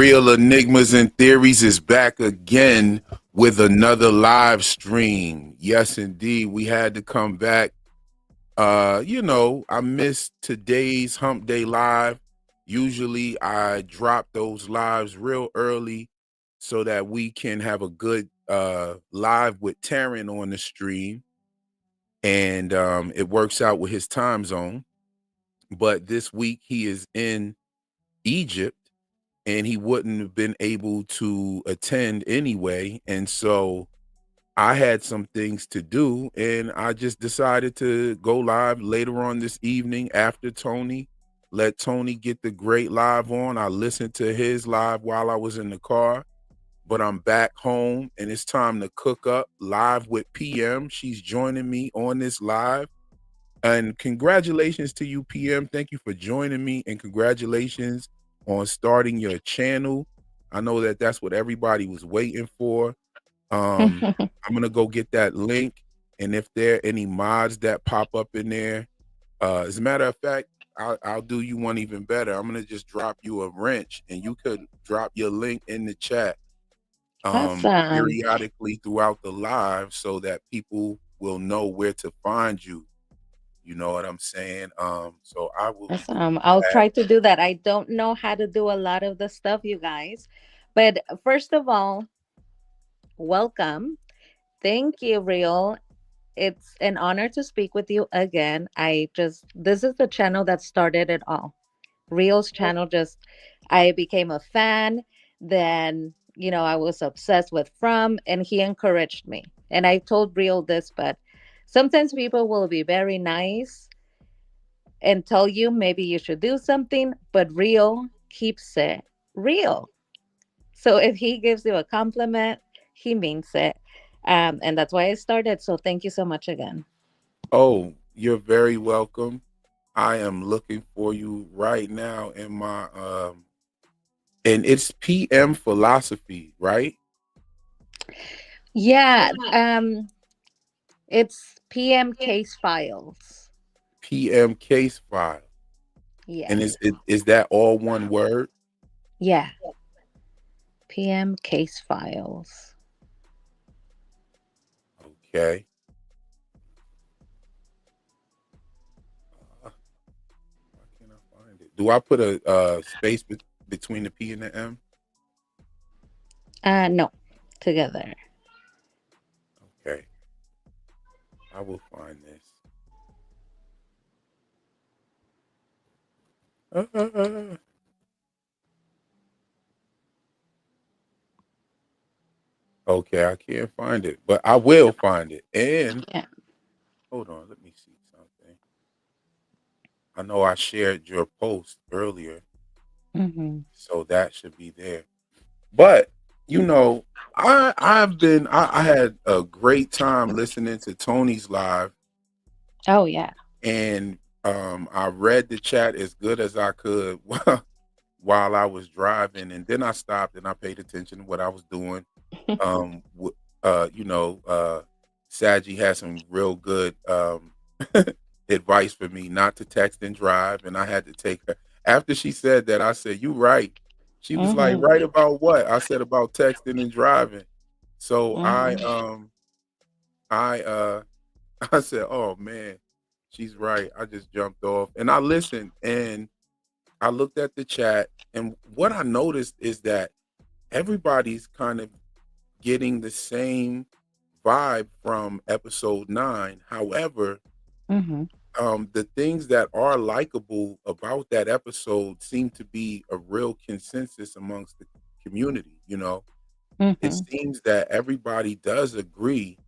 Real Enigmas and Theories is back again with another live stream. Yes, indeed. We had to come back. I missed today's Hump Day Live. Usually I drop those lives real early so that we can have a good live with Taryn on the stream. And it works out with his time zone. But this week he is in Egypt and he wouldn't have been able to attend anyway. And so I had some things to do, and I just decided to go live later on this evening after Tony. Let Tony get the great live on. I listened to his live while I was in the car, but I'm back home and it's time to cook up live with PM. She's joining me on this live. And congratulations to you, PM. Thank you for joining me, and congratulations on starting your channel. I know that that's what everybody was waiting for. I'm gonna go get that link, and if there are any mods that pop up in there, as a matter of fact, I'll do you one even better. I'm gonna just drop you a wrench, and you could drop your link in the chat Awesome. periodically throughout the live so that people will know where to find you. You know what I'm saying? So I will be doing Awesome. I'll that. try to do that. I don't know how to do a lot of the stuff, you guys. But first of all, welcome. Thank you, Real. It's an honor to speak with you again. This is the channel that started it all. Real's channel just, I became a fan. Then, I was obsessed with From, and he encouraged me. And I told Real this, but sometimes people will be very nice and tell you maybe you should do something, but Real keeps it real. So if he gives you a compliment, he means it. And that's why I started. So thank you so much again. Oh, you're very welcome. I am looking for you right now in my and it's PM philosophy, right? Yeah, it's PM case files. PM case file. And Yes. is that all one word? Yeah, PM case files. Okay. Why can't I find it? Do I put a space between the P and the M? No, together. Okay. I will find this. Uh, okay, I can't find it, but I will find it. And Yeah. hold on, let me see something. I know I shared your post earlier, Mm-hmm. so that should be there. But I had a great time listening to Tony's live, Oh, yeah. and I read the chat as good as I could while I was driving, and then I stopped and I paid attention to what I was doing. Um, w- uh, you know, uh, Saji had some real good advice for me not to text and drive, and I had to take her. After she said that, I said, "You right." She was like, Mm-hmm. "Right about what?" I said about texting and driving. So Mm-hmm. I I said, "Oh man, she's right." I just jumped off and I listened and I looked at the chat, and what I noticed is that everybody's kind of getting the same vibe from episode 9. However, Mm-hmm. the things that are likable about that episode seem to be a real consensus amongst the community. It Mm-hmm. seems that everybody does agree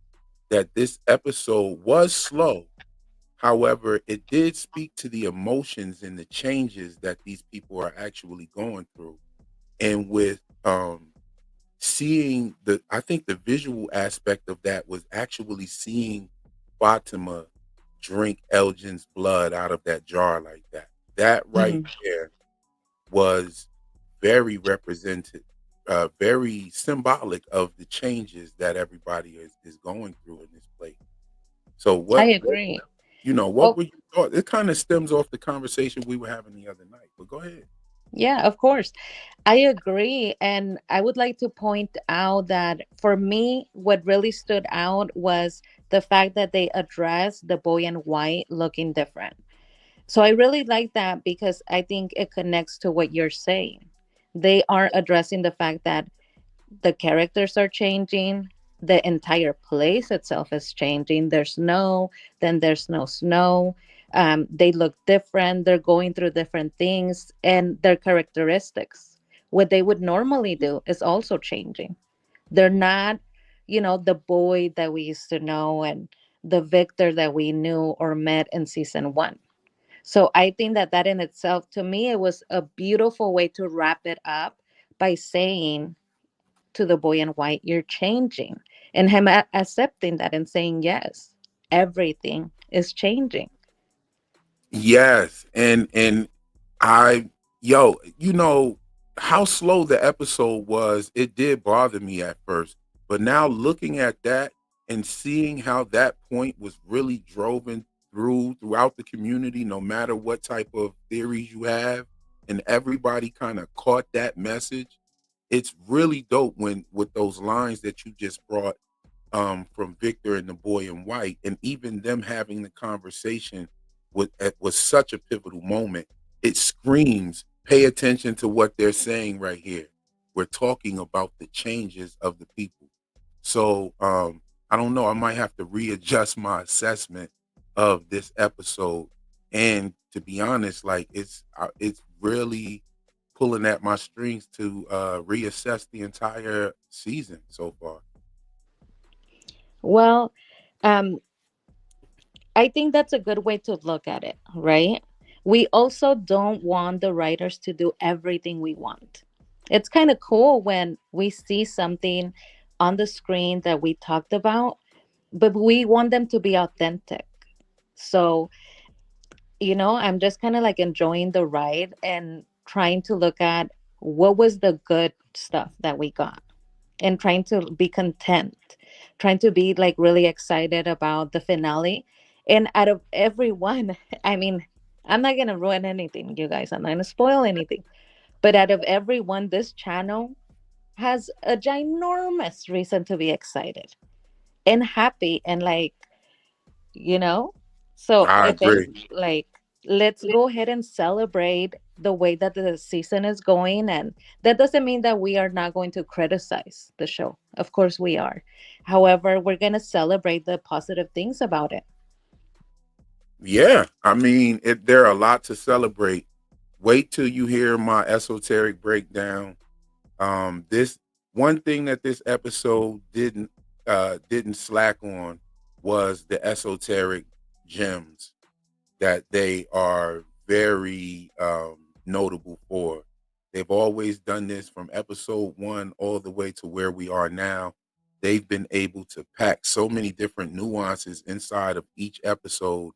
that this episode was slow. However, it did speak to the emotions and the changes that these people are actually going through. And with seeing I think the visual aspect of that was actually seeing Fatima drink Elgin's blood out of that jar like that. That right Mm-hmm. there was very represented, very symbolic of the changes that everybody is going through in this place. So I what agree. what Oh, were you thought? It kind of stems off the conversation we were having the other night. But go ahead. Yeah, of course. I agree. And I would like to point out that for me, what really stood out was the fact that they addressed the boy in white looking different. So I really like that because I think it connects to what you're saying. They are addressing the fact that the characters are changing, the entire place itself is changing. There's snow, then there's no snow. They look different, they're going through different things, and their characteristics, what they would normally do, is also changing. They're not, the boy that we used to know and the Victor that we knew or met in season one. So I think that that in itself, to me, it was a beautiful way to wrap it up by saying to the boy in white, you're changing, and him accepting that and saying, yes, everything is changing. Yes, and I yo, how slow the episode was, it did bother me at first. But now looking at that and seeing how that point was really driven throughout the community, no matter what type of theories you have, and everybody kind of caught that message, it's really dope when with those lines that you just brought from Victor and the boy in white, and even them having the conversation was such a pivotal moment. It screams, pay attention to what they're saying right here. We're talking about the changes of the people. So I don't know. I might have to readjust my assessment of this episode. And to be honest, like it's really pulling at my strings to reassess the entire season so far. Well, um, I think that's a good way to look at it, right? We also don't want the writers to do everything we want. It's kind of cool when we see something on the screen that we talked about, but we want them to be authentic. So, I'm just kind of like enjoying the ride and trying to look at what was the good stuff that we got and trying to be content, trying to be like really excited about the finale. And out of everyone, I mean, I'm not going to ruin anything, you guys. I'm not going to spoil anything. But out of everyone, this channel has a ginormous reason to be excited and happy and like, you know? So I if any, agree. like, let's go ahead and celebrate the way that the season is going. And that doesn't mean that we are not going to criticize the show. Of course we are. However, we're going to celebrate the positive things about it. Yeah, I mean, there are a lot to celebrate. Wait till you hear my esoteric breakdown. This one thing that this episode didn't slack on was the esoteric gems that they are very notable for. They've always done this from episode one all the way to where we are now. They've been able to pack so many different nuances inside of each episode.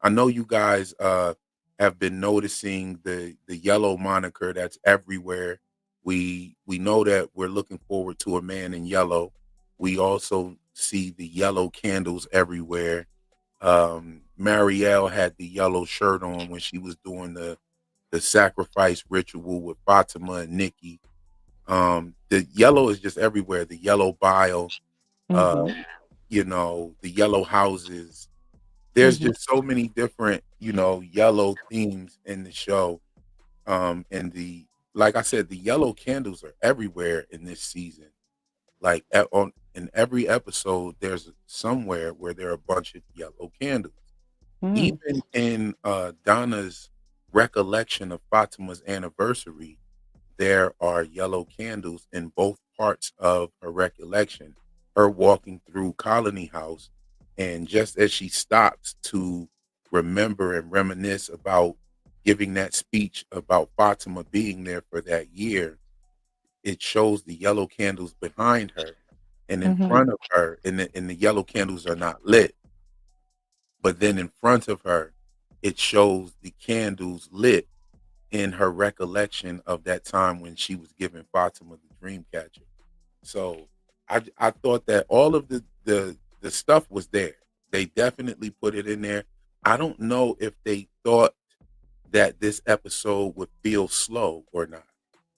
I know you guys have been noticing the yellow moniker that's everywhere. We know that we're looking forward to a man in yellow. We also see the yellow candles everywhere. Marielle had the yellow shirt on when she was doing the sacrifice ritual with Fatima and Nikki. The yellow is just everywhere. The yellow bile, uh, Mm-hmm. the yellow houses. There's Mm-hmm. just so many different, yellow themes in the show. And like I said, the yellow candles are everywhere in this season. Like in every episode, there's somewhere where there are a bunch of yellow candles. Mm-hmm. Even in Donna's recollection of Fatima's anniversary, there are yellow candles in both parts of her recollection. Her walking through Colony House, and just as she stops to remember and reminisce about giving that speech about Fatima being there for that year, it shows the yellow candles behind her and in Mm-hmm. front of her, and the yellow candles are not lit. But then in front of her, it shows the candles lit in her recollection of that time when she was giving Fatima the dream catcher. So I thought that all of the stuff was there. They definitely put it in there. I don't know if they thought that this episode would feel slow or not.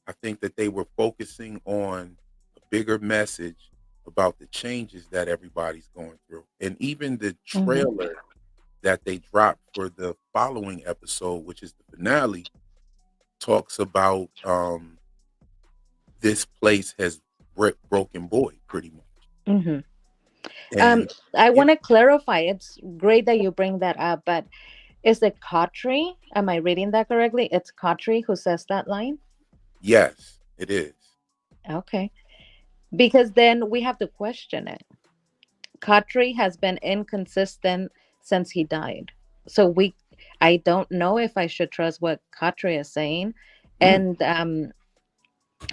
I think that they were focusing on a bigger message about the changes that everybody's going through. And even the Mm-hmm. trailer that they dropped for the following episode, which is the finale, talks about this place has broken boy pretty much. Mm-hmm. Um, And I yeah, want to clarify. It's great that you bring that up, but is it Kotri? Am I reading that correctly? It's Kotri who says that line? yes, it is. Okay. Because then we have to question it. Kotri has been inconsistent since he died. So I don't know if I should trust what Kotri is saying. Mm. And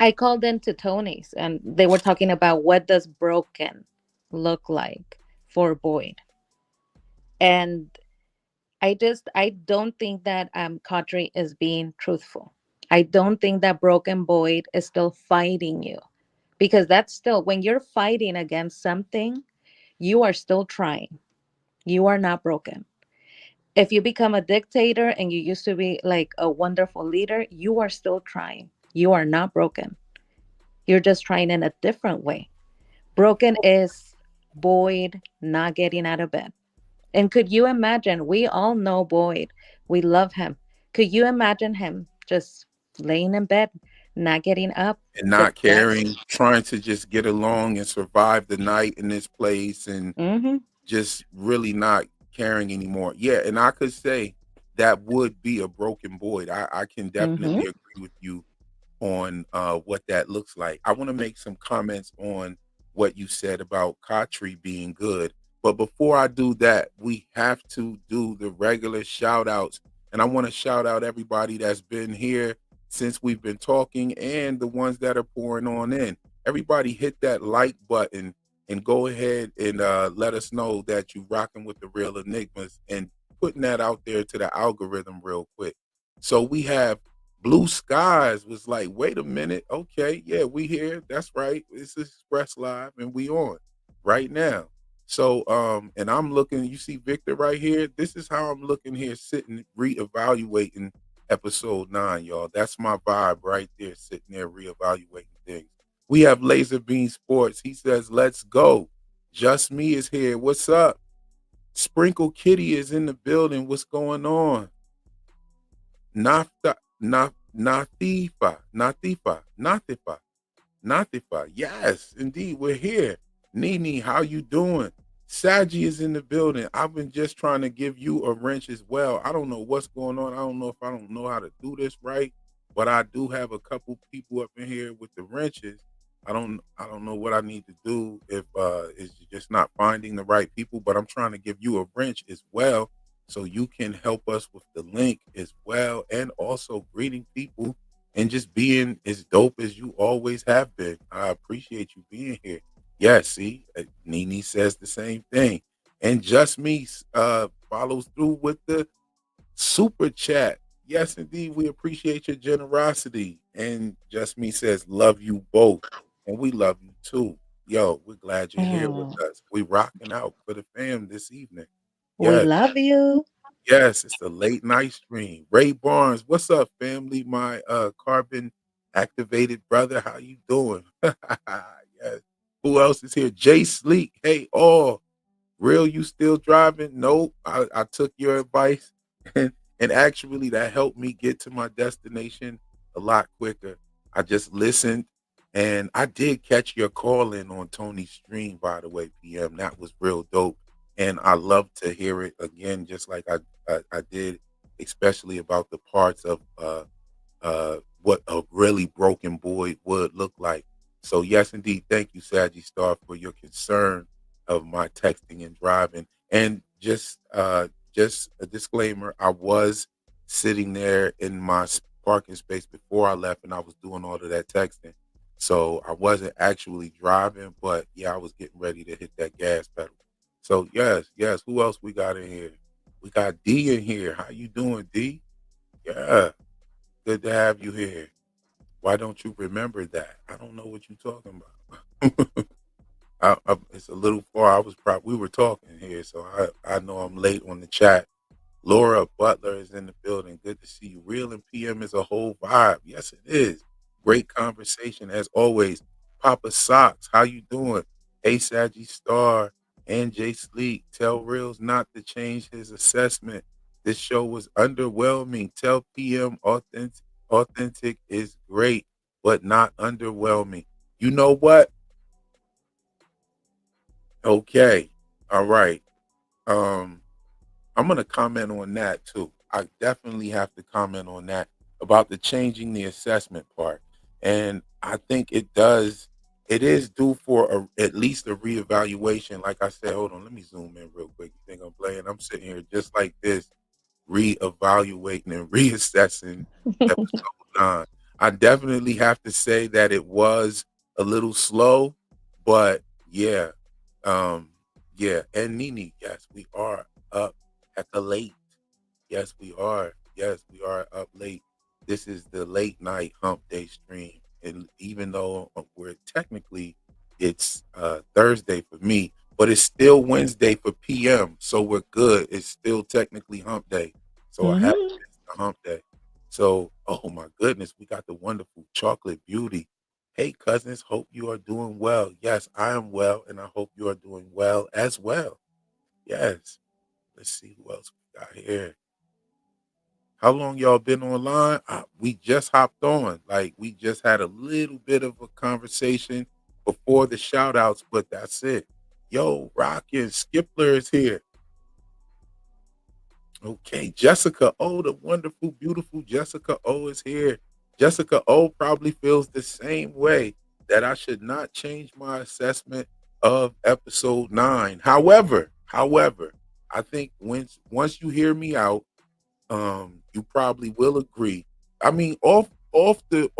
I called into Tony's and they were talking about what does broken look like for Boyd. And I don't think that Kotri is being truthful. I don't think that broken Boyd is still fighting you, because that's still, when you're fighting against something, you are still trying. You are not broken. If you become a dictator and you used to be like a wonderful leader, you are still trying. You are not broken. You're just trying in a different way. Broken is Boyd not getting out of bed. And could you imagine? We all know Boyd. We love him. Could you imagine him just laying in bed, not getting up, And not caring, depressed? trying to just get along and survive the night in this place and Mm-hmm. just really not caring anymore. Yeah, and I could say that would be a broken Boyd. I can Mm-hmm. definitely agree with you on what that looks like. I want to make some comments on what you said about Kotri being good. But before I do that, we have to do the regular shout outs. And I want to shout out everybody that's been here since we've been talking and the ones that are pouring on in. Everybody hit that like button and go ahead and let us know that you rocking with the real enigmas and putting that out there to the algorithm real quick. So we have Blue Skies was like, wait a minute. Okay, yeah, we here. That's right. It's Express Live and we on right now. So and I'm looking, you see Victor right here. This is how I'm looking here, sitting, reevaluating episode 9, y'all. That's my vibe right there, sitting there reevaluating things. We have Laser Bean Sports. He says, let's go. Just Me is here. What's up? Sprinkle Kitty is in the building. What's going on? Nafta, Natifa. Yes, indeed, we're here. Nini, how you doing? Saji is in the building. I've been just trying to give you a wrench as well. I don't know what's going on. I don't know if I don't know how to do this right, but I do have a couple people up in here with the wrenches. I don't know what I need to do if it's just not finding the right people, but I'm trying to give you a wrench as well so you can help us with the link as well and also greeting people and just being as dope as you always have been. I appreciate you being here. Yeah, see, Nene says the same thing. And Just Me follows through with the super chat. Yes, indeed, we appreciate your generosity. And Just Me says, love you both. And we love you too. Yo, we're glad you're here with Mm. us. We rocking out for the fam this evening. We Yes. love you. Yes, it's the late night stream. Ray Barnes, what's up, family? My carbon activated brother, how you doing? Yes. Who else is here? Jay Sleek. Hey, all. Real, you still driving? Nope. I took your advice, and actually that helped me get to my destination a lot quicker. I just listened, and I did catch your call in on Tony's stream, by the way, PM. That was real dope, and I love to hear it again, just like I did, especially about the parts of what a really broken boy would look like. So yes, indeed, thank you, Saggy Star, for your concern of my texting and driving. And just a disclaimer, I was sitting there in my parking space before I left, and I was doing all of that texting. So I wasn't actually driving, but yeah, I was getting ready to hit that gas pedal. So yes. Who else we got in here? We got D in here. How you doing, D? Yeah, good to have you here. Why don't you remember that? I don't know what you're talking about. It's a little far. We were talking here, so I know I'm late on the chat. Laura Butler is in the building. Good to see you. Real and PM is a whole vibe. Yes, it is. Great conversation as always. Papa Socks, how you doing? A Saggy Star and Jay Sleek. Tell Reels not to change his assessment. This show was underwhelming. Tell PM authentic is great, but not underwhelming. You know what? Okay. All right. Um, I'm gonna comment on that too. I definitely have to comment on that about the changing the assessment part. And I think it is due for at least a reevaluation. Like I said, hold on, let me zoom in real quick. You think I'm playing? I'm sitting here just like this, reevaluating and reassessing episode 9. I definitely have to say that it was a little slow, but yeah, um, yeah. And Nini, yes, we are up at the late. Yes, we are. Yes, we are up late. This is the late night hump day stream. And even though we're technically it's Thursday for me, but it's still Wednesday for PM. So we're good. It's still technically hump day. So I haven't Mhm. missed the hump day. So, oh my goodness, we got the wonderful chocolate beauty. Hey cousins, hope you are doing well. Yes, I am well, and I hope you are doing well as well. Yes. Let's see who else we got here. How long y'all been online? We just hopped on. Like we just had a little bit of a conversation before the shout outs, but that's it. Yo, Rockin' Skipler is here. Okay, Jessica O, the wonderful, beautiful Jessica O is here. Jessica O probably feels the same way that I should not change my assessment of episode 9. However, I think once you hear me out, you probably will agree. I mean, off the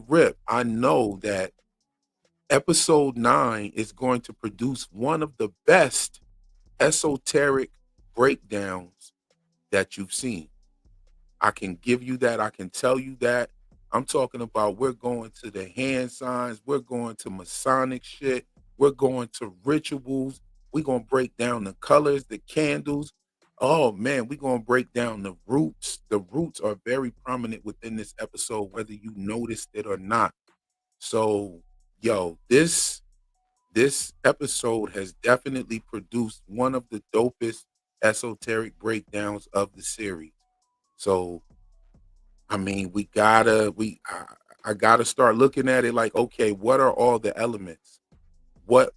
rip, I know that episode 9 is going to produce one of the best esoteric breakdowns that you've seen. I can give you that. I can tell you that. I'm talking about we're going to the hand signs, we're going to Masonic shit, we're going to rituals, we're going to break down the colors, the candles. Oh man, we're going to break down the roots. The roots are very prominent within this episode, whether you noticed it or not. So, yo, this episode has definitely produced one of the dopest esoteric breakdowns of the series. So I mean, I gotta start looking at it like, okay, what are all the elements? What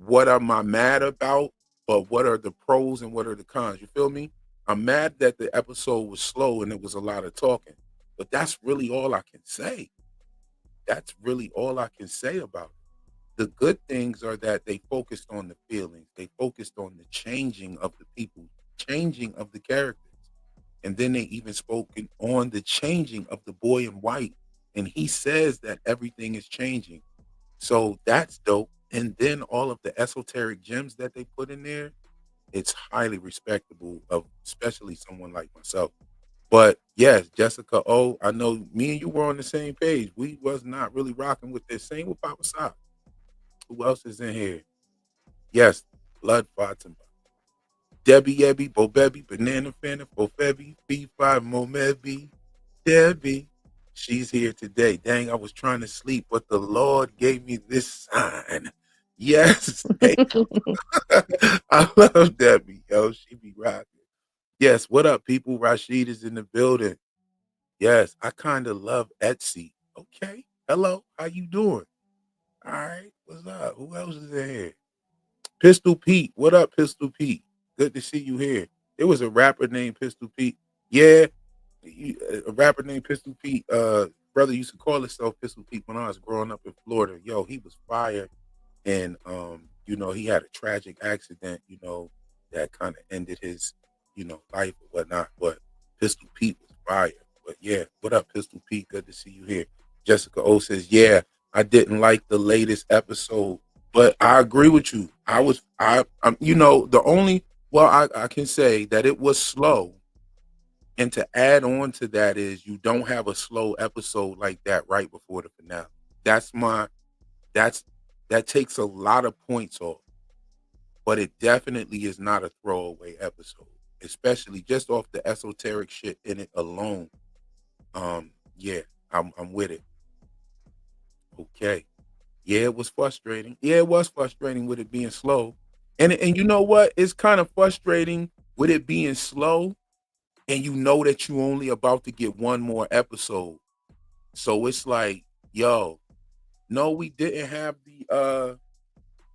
what am I mad about? But what are the pros and what are the cons? You feel me? I'm mad that the episode was slow and it was a lot of talking. But that's really all I can say. That's really all I can say about it. The good things are that they focused on the feelings. They focused on the changing of the people, changing of the characters. And then they even spoken on the changing of the boy in white. And he says that everything is changing. So that's dope. And then all of the esoteric gems that they put in there, it's highly respectable of especially someone like myself. But yes, Jessica O, I know me and you were on the same page. We was not really rocking with this. Same with Papa Sock. Who else is in here? Yes, Blood Fatima. Debbie Ebby, Bobebi, Banana Fanta, Bofebi, B5, Momebi, Debbie. She's here today. Dang, I was trying to sleep, but the Lord gave me this sign. Yes. Hey, I love Debbie. Yo, she be rocking. Yes, what up, people? Rashid is in the building. Yes, I kind of love Etsy. Okay. Hello, how you doing? All right, what's up? Who else is in here? Pistol Pete. What up, Pistol Pete? Good to see you here. There was a rapper named Pistol Pete. Yeah, a rapper named Pistol Pete. Brother used to call himself Pistol Pete when I was growing up in Florida. Yo, he was fire, and he had a tragic accident, that kind of ended his, life or whatnot. But Pistol Pete was fire. But yeah, what up, Pistol Pete? Good to see you here. Jessica O says, yeah, I didn't like the latest episode, but I agree with you. I'm, the only, well, I can say that it was slow. And to add on to that is you don't have a slow episode like that right before the finale. That's my, that's, that takes a lot of points off, but it definitely is not a throwaway episode. especially just off the esoteric shit in it alone. Yeah, I'm with it. Okay. Yeah, it was frustrating. Yeah, it was frustrating with it being slow. And you know what? It's kind of frustrating with it being slow, and you know that you only about to get one more episode. So it's like, yo, no, we didn't have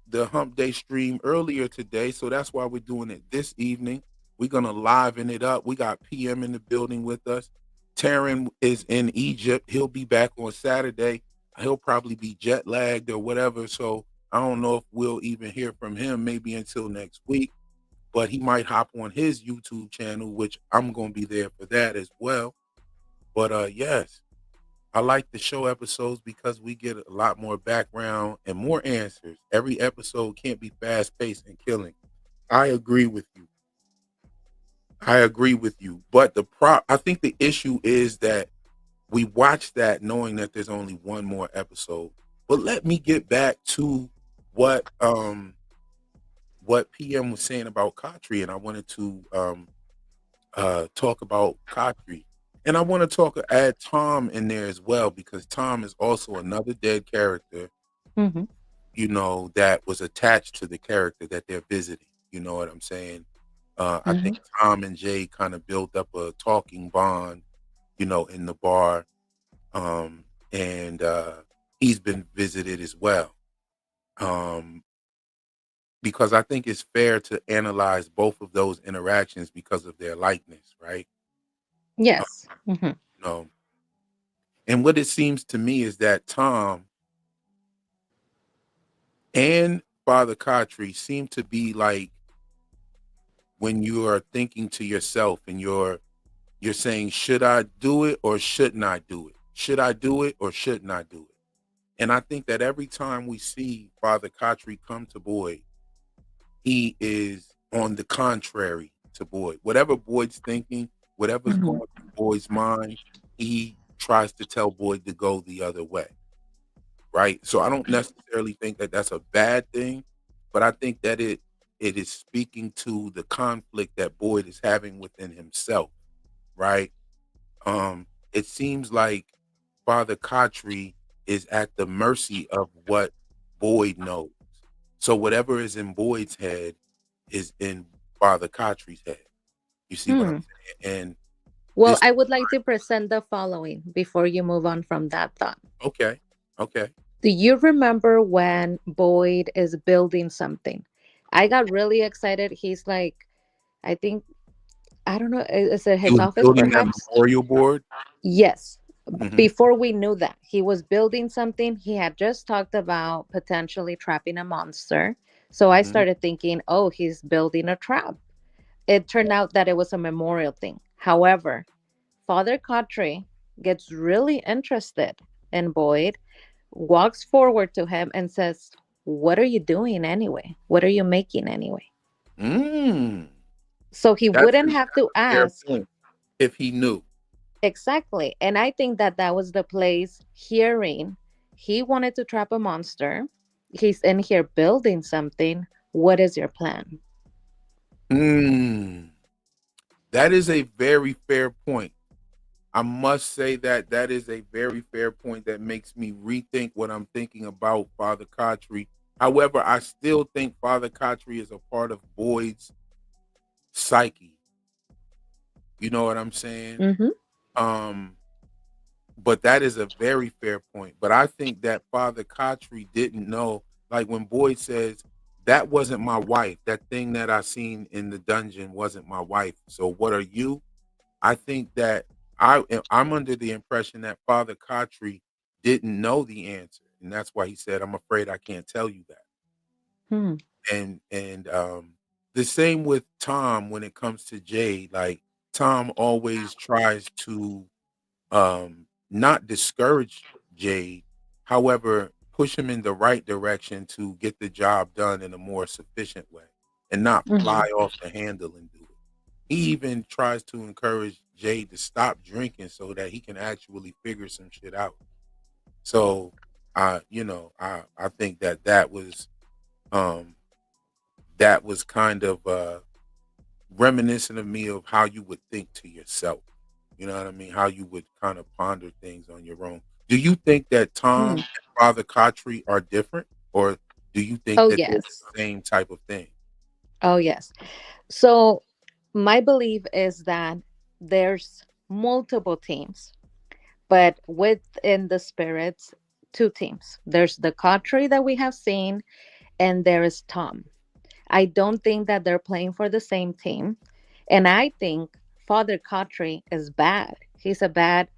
the hump day stream earlier today, so that's why we're doing it this evening. We're gonna liven it up. We got PM in the building with us. Taryn is in Egypt. He'll be back on Saturday. He'll probably be jet lagged or whatever. So I don't know if we'll even hear from him maybe until next week. But he might hop on his YouTube channel, which I'm gonna be there for that as well. But yes, I like the show episodes because we get a lot more background and more answers. Every episode can't be fast paced and killing. I agree with you. I agree with you. But I think the issue is that we watch that knowing that there's only one more episode. But let me get back to what um what PM was saying about Katri, and I wanted to talk about Katri. And I want to add Tom in there as well, because Tom is also another dead character, Mm-hmm. that was attached to the character that they're visiting. You know what I'm saying? I Mm-hmm. think Tom and Jade kind of built up a talking bond, in the bar. And he's been visited as well. Um, because I think it's fair to analyze both of those interactions because of their likeness, right? Uh, Yes. Mm-hmm. you know, and what it seems to me is that Tom and Father Khatri seem to be like, when you are thinking to yourself and you're saying, should I do it or shouldn't I do it? Should I do it or shouldn't I do it? And I think that every time we see Father Khatri come to Boyd, he is on the contrary to Boyd. Whatever Boyd's thinking, whatever's Mm-hmm. going through Boyd's mind, he tries to tell Boyd to go the other way, right? So I don't necessarily think that that's a bad thing, but I think that it is speaking to the conflict that Boyd is having within himself, right? It seems like Father Khatri is at the mercy of what Boyd knows. So whatever is in Boyd's head is in Father Khatri's head. You see what I'm Hmm. saying? And Well, this, I would like to present the following before you move on from that thought. okay, okay. Do you remember when Boyd is building something? I got really excited. He's like, I think, I don't know, is it He his was office building that perhaps? memorial board. Yes. Hmm. Before we knew that, he was building something. He had just talked about potentially trapping a monster. So I Hmm. started thinking, oh, he's building a trap. It turned out that it was a memorial thing. However, Father Khatri gets really interested in Boyd, walks forward to him, and says, what are you doing anyway? What are you making anyway? Mm, So he wouldn't have that's to a fair ask. point. If he knew. Exactly. And I think that that was the place hearing he wanted to trap a monster. He's in here building something. What is your plan? Mm, that is a very fair point. I must say that that is a very fair point that makes me rethink what I'm thinking about Father Khatri. However, I still think Father Khatri is a part of Boyd's psyche. You know what I'm saying? Mm-hmm. Um, but that is a very fair point. But I think that Father Khatri didn't know, like when Boyd says, that wasn't my wife. That thing that I seen in the dungeon wasn't my wife. So what are you? I think that I'm under the impression that Father Khatri didn't know the answer, and that's why he said, "I'm afraid I can't tell you that." Hmm. And the same with Tom when it comes to Jade. Like Tom always tries to not discourage Jade, however, push him in the right direction to get the job done in a more sufficient way, and not fly Hmm. off the handle and do it. He even tries to encourage Jade to stop drinking so that he can actually figure some shit out. So, I think that um, that was kind of reminiscent of me of how you would think to yourself. You know what I mean? How you would kind of ponder things on your own. Do you think that Tom Hmm. and Father Khatri are different, or do you think Oh, that they're yes. the same type of thing? Oh, yes. So, my belief is that there's multiple teams, but within the spirits, two teams. There's the Khatri that we have seen, and there is Tom. I don't think that they're playing for the same team. And I think Father Khatri is bad. He's a bad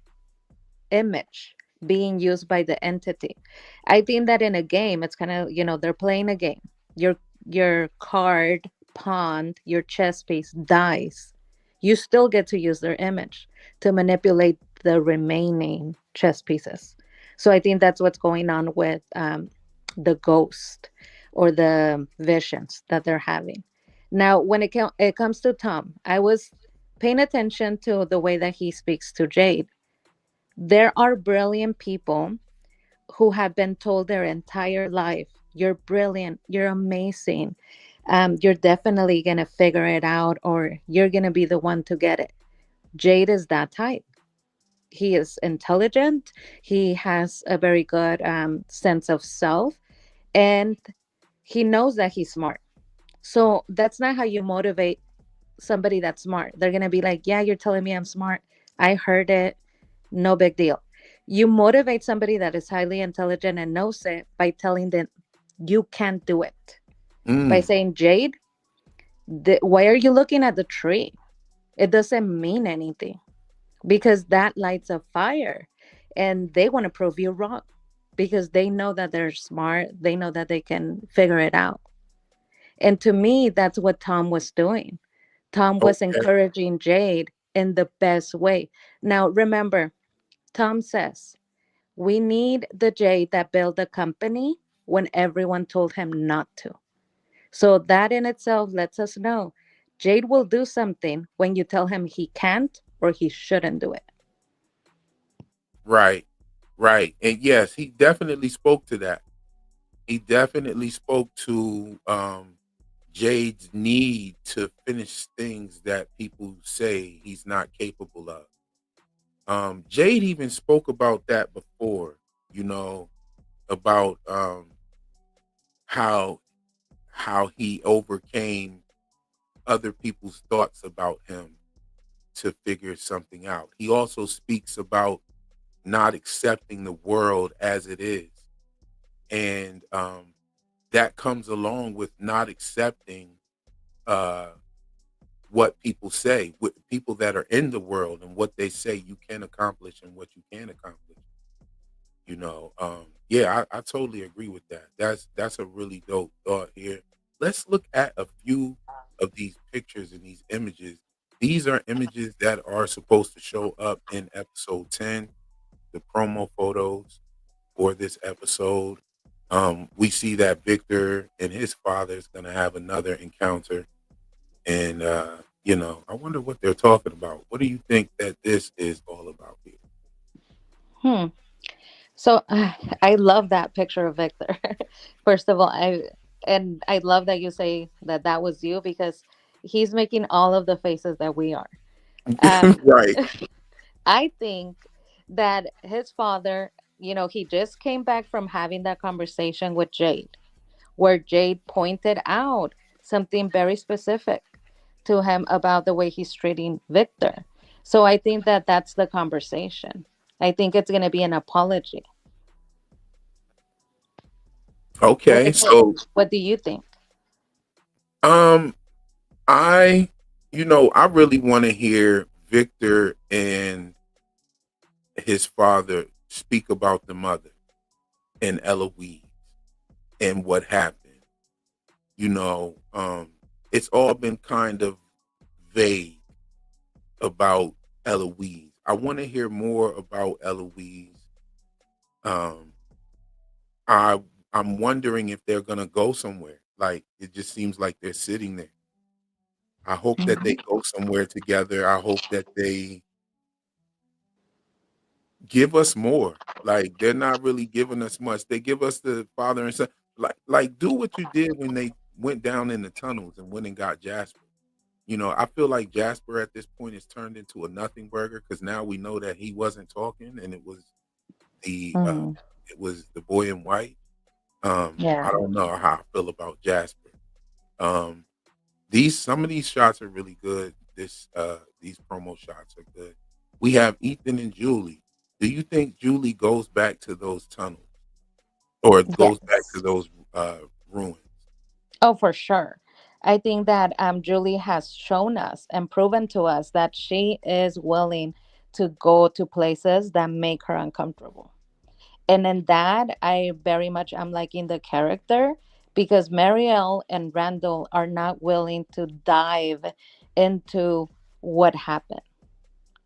image being used by the entity. I think that in a game, it's kind of, they're playing a game. Your card, pawn, your chess piece dies. You still get to use their image to manipulate the remaining chess pieces. So I think that's what's going on with the ghost or the visions that they're having. Now, when it comes to Tom, I was paying attention to the way that he speaks to Jade. There are brilliant people who have been told their entire life, you're brilliant, you're amazing, you're definitely going to figure it out, or you're going to be the one to get it. Jade is that type. He is intelligent, he has a very good sense of self, and he knows that he's smart. So that's not how you motivate somebody that's smart. They're going to be like, yeah, you're telling me I'm smart. I heard it. No big deal. You motivate somebody that is highly intelligent and knows it by telling them you can't do it. By Mm, saying, Jade, why are you looking at the tree? It doesn't mean anything because that lights a fire and they want to prove you wrong because they know that they're smart. They know that they can figure it out. And to me, that's what Tom was doing. Tom was okay. encouraging Jade in the best way. Now, remember, Tom says, we need the Jade that built the company when everyone told him not to. So that in itself lets us know Jade will do something when you tell him he can't or he shouldn't do it. Right. Right. And yes, he definitely spoke to that. He definitely spoke to Jade's need to finish things that people say he's not capable of. Jade even spoke about that before, you know, about how he overcame other people's thoughts about him to figure something out. He also speaks about not accepting the world as it is. And that comes along with not accepting uh, what people say, with people that are in the world and what they say you can accomplish and what you can accomplish. Yeah, I totally agree with that. That's a really dope thought here. Let's look at a few of these pictures and these images. These are images that are supposed to show up in episode 10, the promo photos for this episode. We see that Victor and his father is going to have another encounter, and I wonder what they're talking about. What do you think that this is all about here? Hmm. So I love that picture of Victor. First of all, I love that you say that that was you because he's making all of the faces that we are. Um, Right. I think that his father, he just came back from having that conversation with Jade, where Jade pointed out something very specific to him about the way he's treating Victor. So I think that that's the conversation. I think it's going to be an apology. Okay. So, What do you think? um, I, I really want to hear Victor and his father speak about the mother and Eloise and what happened. You know, it's all been kind of vague about Eloise. I want to hear more about Eloise. Um, I I'm wondering if they're gonna go somewhere. Like it just seems like they're sitting there. I hope that they Mhm. go somewhere together. I hope that they give us more. Like they're not really giving us much. They give us the father and son. Like do what you did when they went down in the tunnels and went and got Jasper. I feel like Jasper at this point is turned into a nothing burger because now we know that he wasn't talking and the uh Mm, it was the boy in white. I yeah. don't know how I feel about Jasper. Um, these some of these shots are really good. These promo shots are good. We have Ethan and Julie. Do you think Julie goes back to those tunnels or goes back to Yes. those ruins? Oh, for sure. I think that Julie has shown us and proven to us that she is willing to go to places that make her uncomfortable. And in that, I very much am liking the character because Marielle and Randall are not willing to dive into what happened.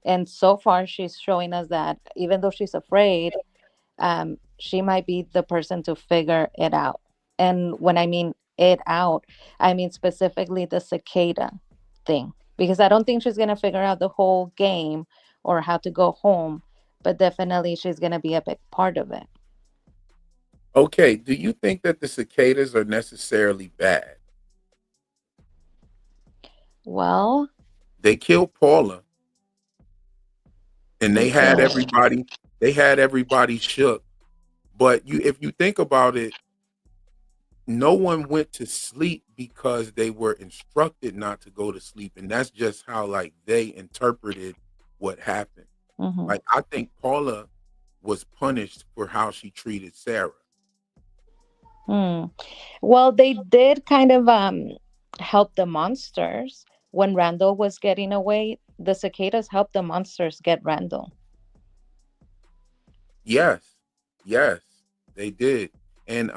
And so far, she's showing us that even though she's afraid, she might be the person to figure it out. And when I mean it out, I mean specifically the cicada thing, because I don't think she's going to figure out the whole game or how to go home, but definitely she's going to be a big part of it. Okay, do you think that the cicadas are necessarily bad? Well, They killed Paula and they they had did. everybody shook. But if you think about it, no one went to sleep because they were instructed not to go to sleep, and that's just how like they interpreted what happened. Hmm. Like I think Paula was punished for how she treated Sarah. Hmm. Well, they did kind of help the monsters when Randall was getting away. The cicadas helped the monsters get Randall. Yes, yes, they did. And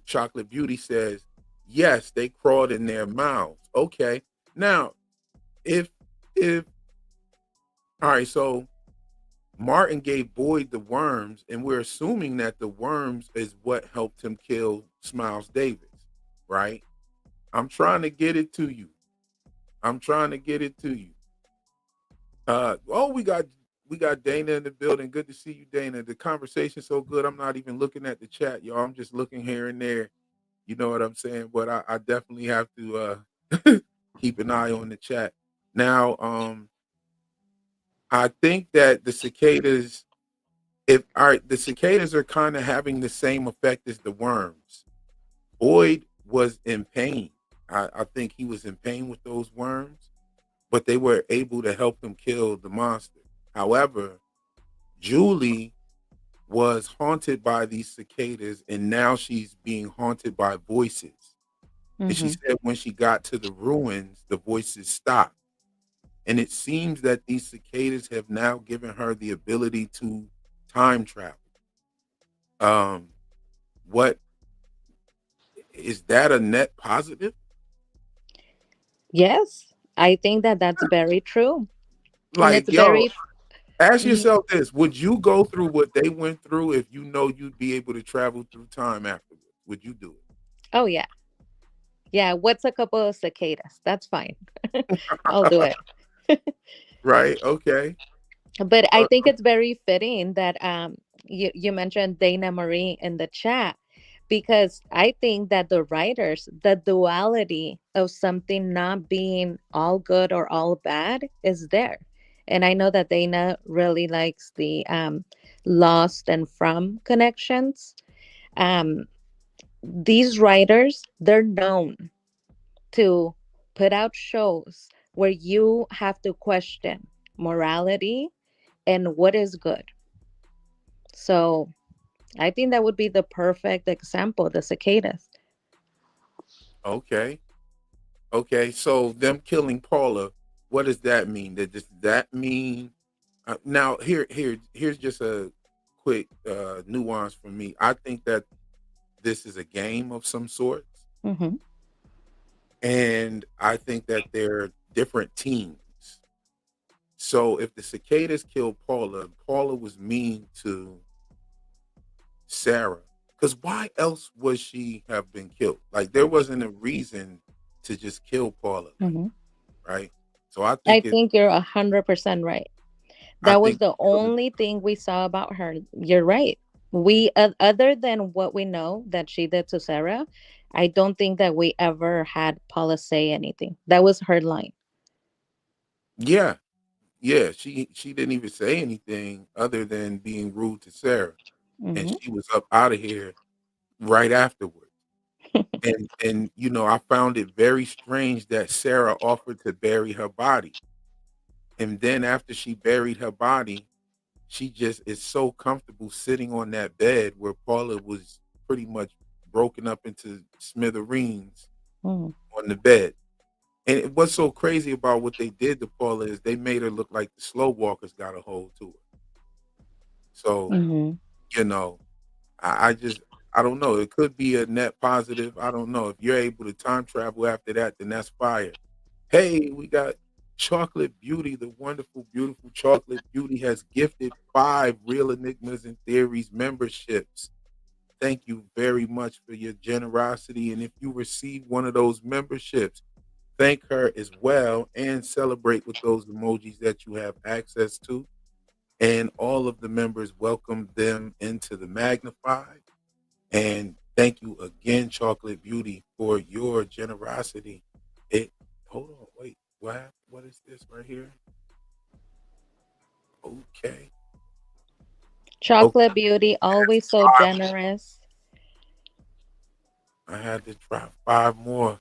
Chocolate Beauty says, yes, they crawled in their mouths. Okay. Now, if if all right, so Martin gave Boyd the worms, and we're assuming that the worms is what helped him kill Smiles Davis, right? I'm trying to get it to you. I'm trying to get it to you. Oh, we got Dana in the building. Good to see you, Dana. The conversation's so good. I'm not even looking at the chat, y'all. I'm just looking here and there. You know what I'm saying? But I definitely have to keep an eye on the chat. Now, I think that the cicadas, if all right, the cicadas are kind of having the same effect as the worms. Boyd was in pain. I think he was in pain with those worms, but they were able to help him kill the monster. However, Julie was haunted by these cicadas, and now she's being haunted by voices. And she Hmm. said when she got to the ruins, the voices stopped. And it seems that these cicadas have now given her the ability to time travel. Um, what is that a net positive? Yes, I think that that's very true. And it's Like, yo, very. ask Mhm. yourself this: would you go through what they went through if you know you'd be able to travel through time afterwards? Would you do Oh, yeah. Yeah. What's a couple of cicadas? That's fine. I'll do it? it. Right? Okay. But I Uh, think it's very fitting that you mentioned Dana Marie in the chat because I think that the writers, the duality of something not being all good or all bad is there. And I know that Dana really likes the lost and from connections. Um, these writers, they're known to put out shows where you have to question morality and what is good. So I think that would be the perfect example, the cicadas. okay. Okay. So them killing Paula, what does that mean? Does that mean now here's just a quick nuance from me. I think that this is a game of some sorts, Hmm. and I think that they're different teams. So if the cicadas killed Paula, Paula was mean to Sarah. Because why else would she have been killed? Like there wasn't a reason to just kill Paula like Hmm. right. So I I think think you're 100% right. I That was think the they killed only thing we saw about her. You're right. We, other than what we know that she did to Sarah, I don't think that we ever had Paula say anything. That was her line. Yeah, yeah. She didn't even say anything other than being rude to Sarah, and Hmm. she was up out of here right afterwards. And I found it very strange that Sarah offered to bury her body, and then after she buried her body, she just is so comfortable sitting on that bed where Paula was pretty much broken up into smithereens Hmm. on the bed. And what's so crazy about what they did to Paula is they made her look like the slow walkers got a hold to her. So, Hmm. you know, I don't know. It could be a net positive. I don't know. If you're able to time travel after that, then that's fire. Hey, we got Chocolate Beauty, the wonderful, beautiful Chocolate Beauty has gifted 5 Real Enigmas and Theories memberships. Thank you very much for your generosity. And if you receive one of those memberships, thank her as well and celebrate with those emojis that you have access to. And all of the members welcome them into the Magnified. And thank you again, Chocolate Beauty, for your generosity. It hold on, wait, what is this right here? Okay. Okay. Chocolate Beauty, always so Five. generous. I had to try 5 more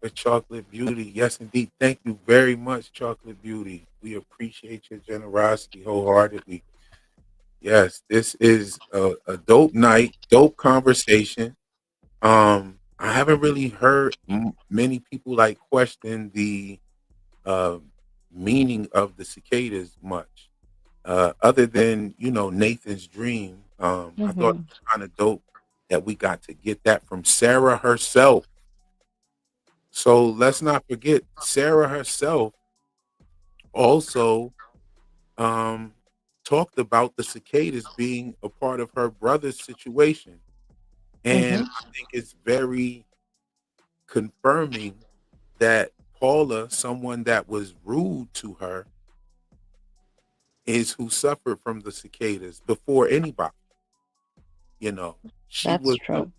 for Chocolate Beauty. Yes, indeed. Thank you very much, Chocolate Beauty. We appreciate your generosity wholeheartedly. Yes, this is a dope night, dope conversation. I haven't really heard many people like question the uh, meaning of the cicadas much, other than Nathan's dream. I thought it Hmm. was kind of dope that we got to get that from Sarah herself. So let's not forget Sarah herself also um, talked about the cicadas being a part of her brother's situation. And Hmm. I think it's very confirming that Paula, someone that was rude to her, is who suffered from the cicadas before anybody. You know, she That's was the true.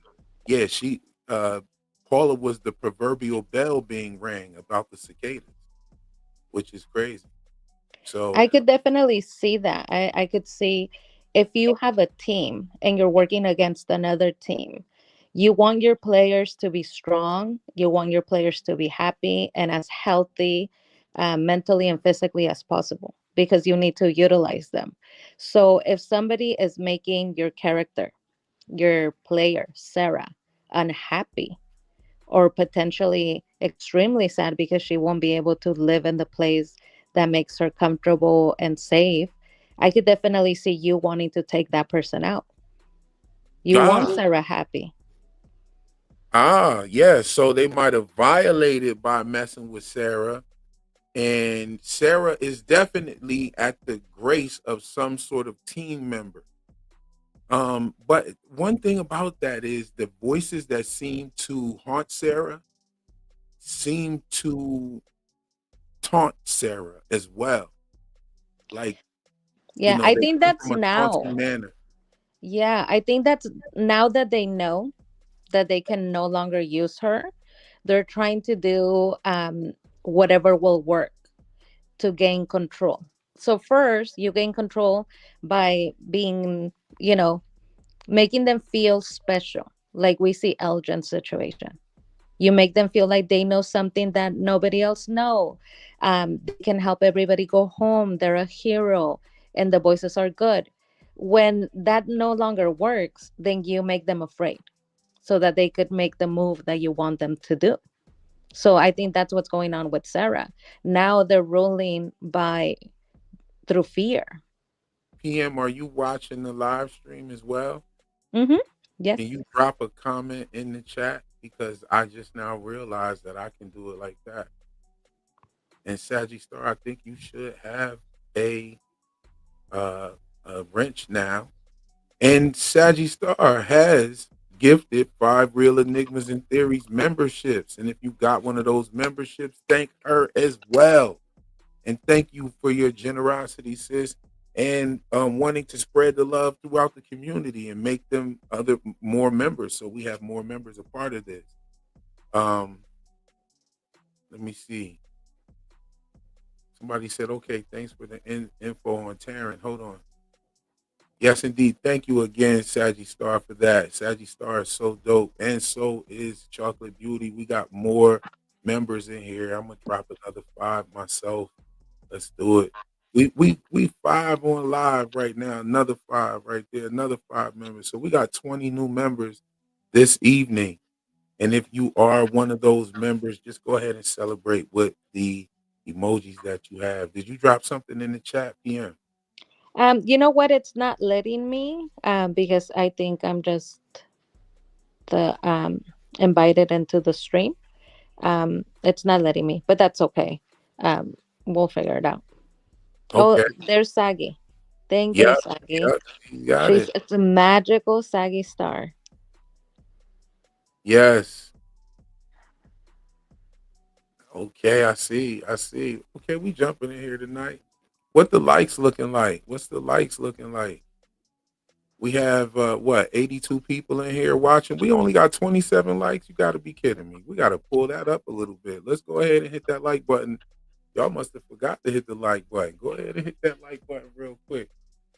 yeah, she Paula was the proverbial bell being rang about the cicadas, which is crazy. I So could definitely see that. I could see if you have a team and you're working against another team, you want your players to be strong, you want your players to be happy and as healthy mentally and physically as possible because you need to utilize them. So if somebody is making your character, your player, Sarah, unhappy, or potentially extremely sad because she won't be able to live in the place that makes her comfortable and safe, I could definitely see you wanting to take that person out. You want ah Sarah happy. yeah, so they might have violated by messing with Sarah. And Sarah is definitely at the grace of some sort of team member. But one thing about that is the voices that seem to haunt Sarah seem to taunt Sarah as well. Like, Yeah, I they think come that's from a taunting now. manner. Yeah, I think that's now that they know that they can no longer use her, they're trying to do whatever will work to gain control. So first, you gain control by being, you know, making them feel special, like we see Elgin's situation. You make them feel like they know something that nobody else know. They can help everybody go home. They're a hero, and the voices are good. When that no longer works, then you make them afraid, so that they could make the move that you want them to do. So I think that's what's going on with Sarah. Now they're ruling by through fear. PM, are you watching the live stream as well? Mm-hmm. Can Yes. you drop a comment in the chat? Because I just now realized that I can do it like that. And Saggy Star, I think you should have a uh, a wrench now. And Saggy Star has gifted 5 Real Enigmas and Theories memberships. And if you got one of those memberships, thank her as well. And thank you for your generosity, sis, and wanting to spread the love throughout the community and make them other more members. So we have more members a part of this. Um, let me see. Somebody said, okay, thanks for the info on Taryn. Hold on. Yes, indeed. Thank you again, Saggy Star, for that. Saggy Star is so dope. And so is Chocolate Beauty. We got more members in here. I'm gonna drop another 5 myself. Let's do it. We 5 on live right now. Another 5 right there. Another 5 members. So we got 20 new members this evening. And if you are one of those members, just go ahead and celebrate with the emojis that you have. Did you drop something in the chat, PM? You know what? It's not letting me because I think I'm just the invited into the stream. It's not letting me, but that's okay. Um, we'll figure it out. Oh, Okay. there's Saggy. Thank you, Yep. Saggy. Yep. You got She's it. it's a magical Saggy star. Yes. Okay, I see. I see. Okay, we jumping in here tonight. What the likes looking like? What's the likes looking like? We have what 82 people in here watching. We only got 27 likes. You got to be kidding me. We got to pull that up a little bit. Let's go ahead and hit that like button. Y'all must have forgot to hit the like button. Go ahead and hit that like button real quick.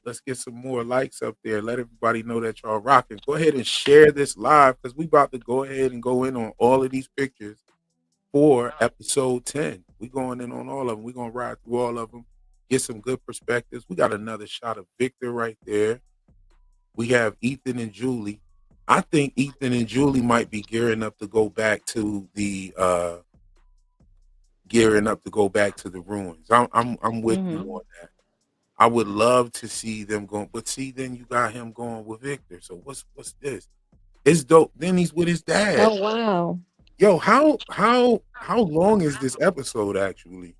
Let's get some more likes up there. Let everybody know that y'all rocking. Go ahead and share this live because we about to go ahead and go in on all of these pictures for episode 10. We going in on all of them. We're going to ride through all of them, get some good perspectives. We got another shot of Victor right there. We have Ethan and Julie. I think Ethan and Julie might be gearing up to go back to the ruins. I'm with you Hmm. on that. I would love to see them going, but see, then you got him going with Victor. So what's this? It's dope. Then he's with his dad. Oh wow. Yo, how long is this episode actually?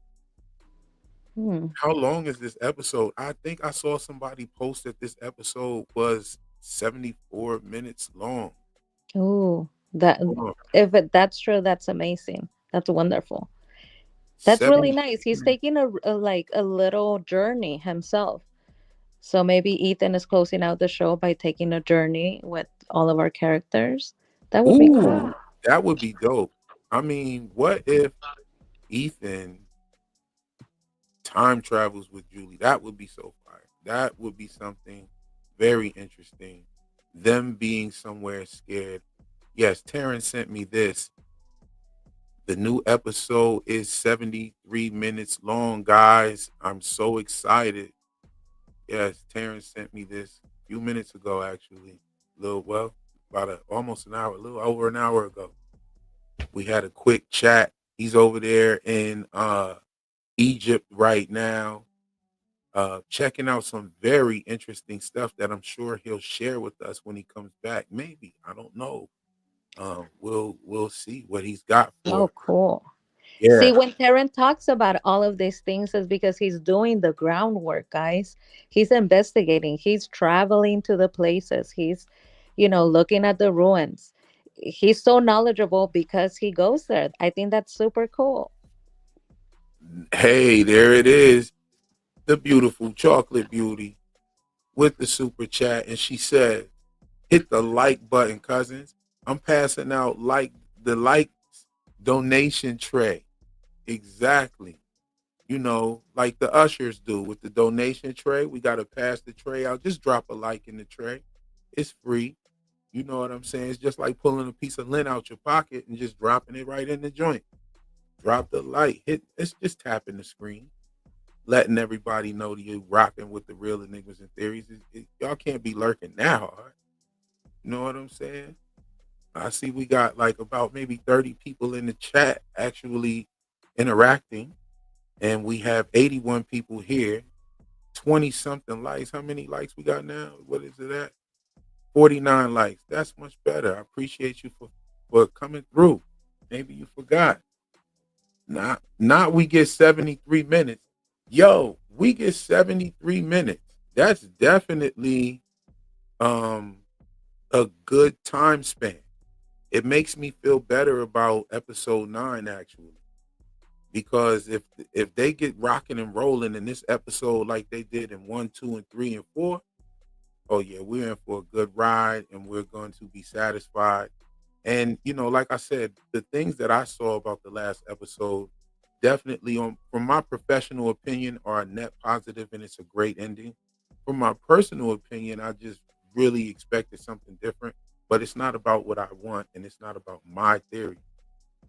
Hmm. How long is this episode? I think I saw somebody post that this episode was 74 minutes long. Oh, that Hold on. that's true, that's amazing. That's wonderful. That's really 70 nice. He's minutes. taking a like a little journey himself. So maybe Ethan is closing out the show by taking a journey with all of our characters. That would be Ooh, cool. that would be dope. I mean, what if Ethan time travels with Julie? That would be so fire. That would be something very interesting. Them being somewhere scared. Yes, Terrence sent me this. The new episode is 73 minutes long, guys. I'm so excited. Yes, Terrence sent me this a few minutes ago, actually. About almost an hour, a little over an hour ago. We had a quick chat. He's over there in Egypt right now, checking out some very interesting stuff that I'm sure he'll share with us when he comes back. Maybe I don't know. We'll see what he's got for Oh, us. cool. See, Yeah. when Taryn talks about all of these things, is because he's doing the groundwork, guys. He's investigating, he's traveling to the places, he's, looking at the ruins. He's so knowledgeable because he goes there. I think that's super cool. Hey, there it is. The beautiful chocolate beauty with the super chat, and she said, "Hit the like button, cousins. I'm passing out the likes donation tray. Exactly. Like the ushers do with the donation tray. We got to pass the tray out. Just drop a like in the tray. It's free. You know what I'm saying? It's just like pulling a piece of lint out your pocket and just dropping it right in the joint. Drop the light. It's just tapping the screen, letting everybody know that you rocking with the real enigmas and theories. Y'all can't be lurking that hard. You know what I'm saying? I see we got like about maybe 30 people in the chat actually interacting, and we have 81 people here, 20 something likes. How many likes we got now? What is it at? 49 likes. That's much better. I appreciate you for coming through. Maybe you forgot. Not we get 73 minutes. Yo, we get 73 minutes. That's definitely um a good time span. It makes me feel better about episode 9 actually, because if they get rocking and rolling in this episode like they did in 1, 2, and 3 and 4, oh yeah, we're in for a good ride and we're going to be satisfied. And like I said, the things that I saw about the last episode, definitely on from my professional opinion are a net positive and it's a great ending. From my personal opinion, I just really expected something different, but it's not about what I want and it's not about my theory.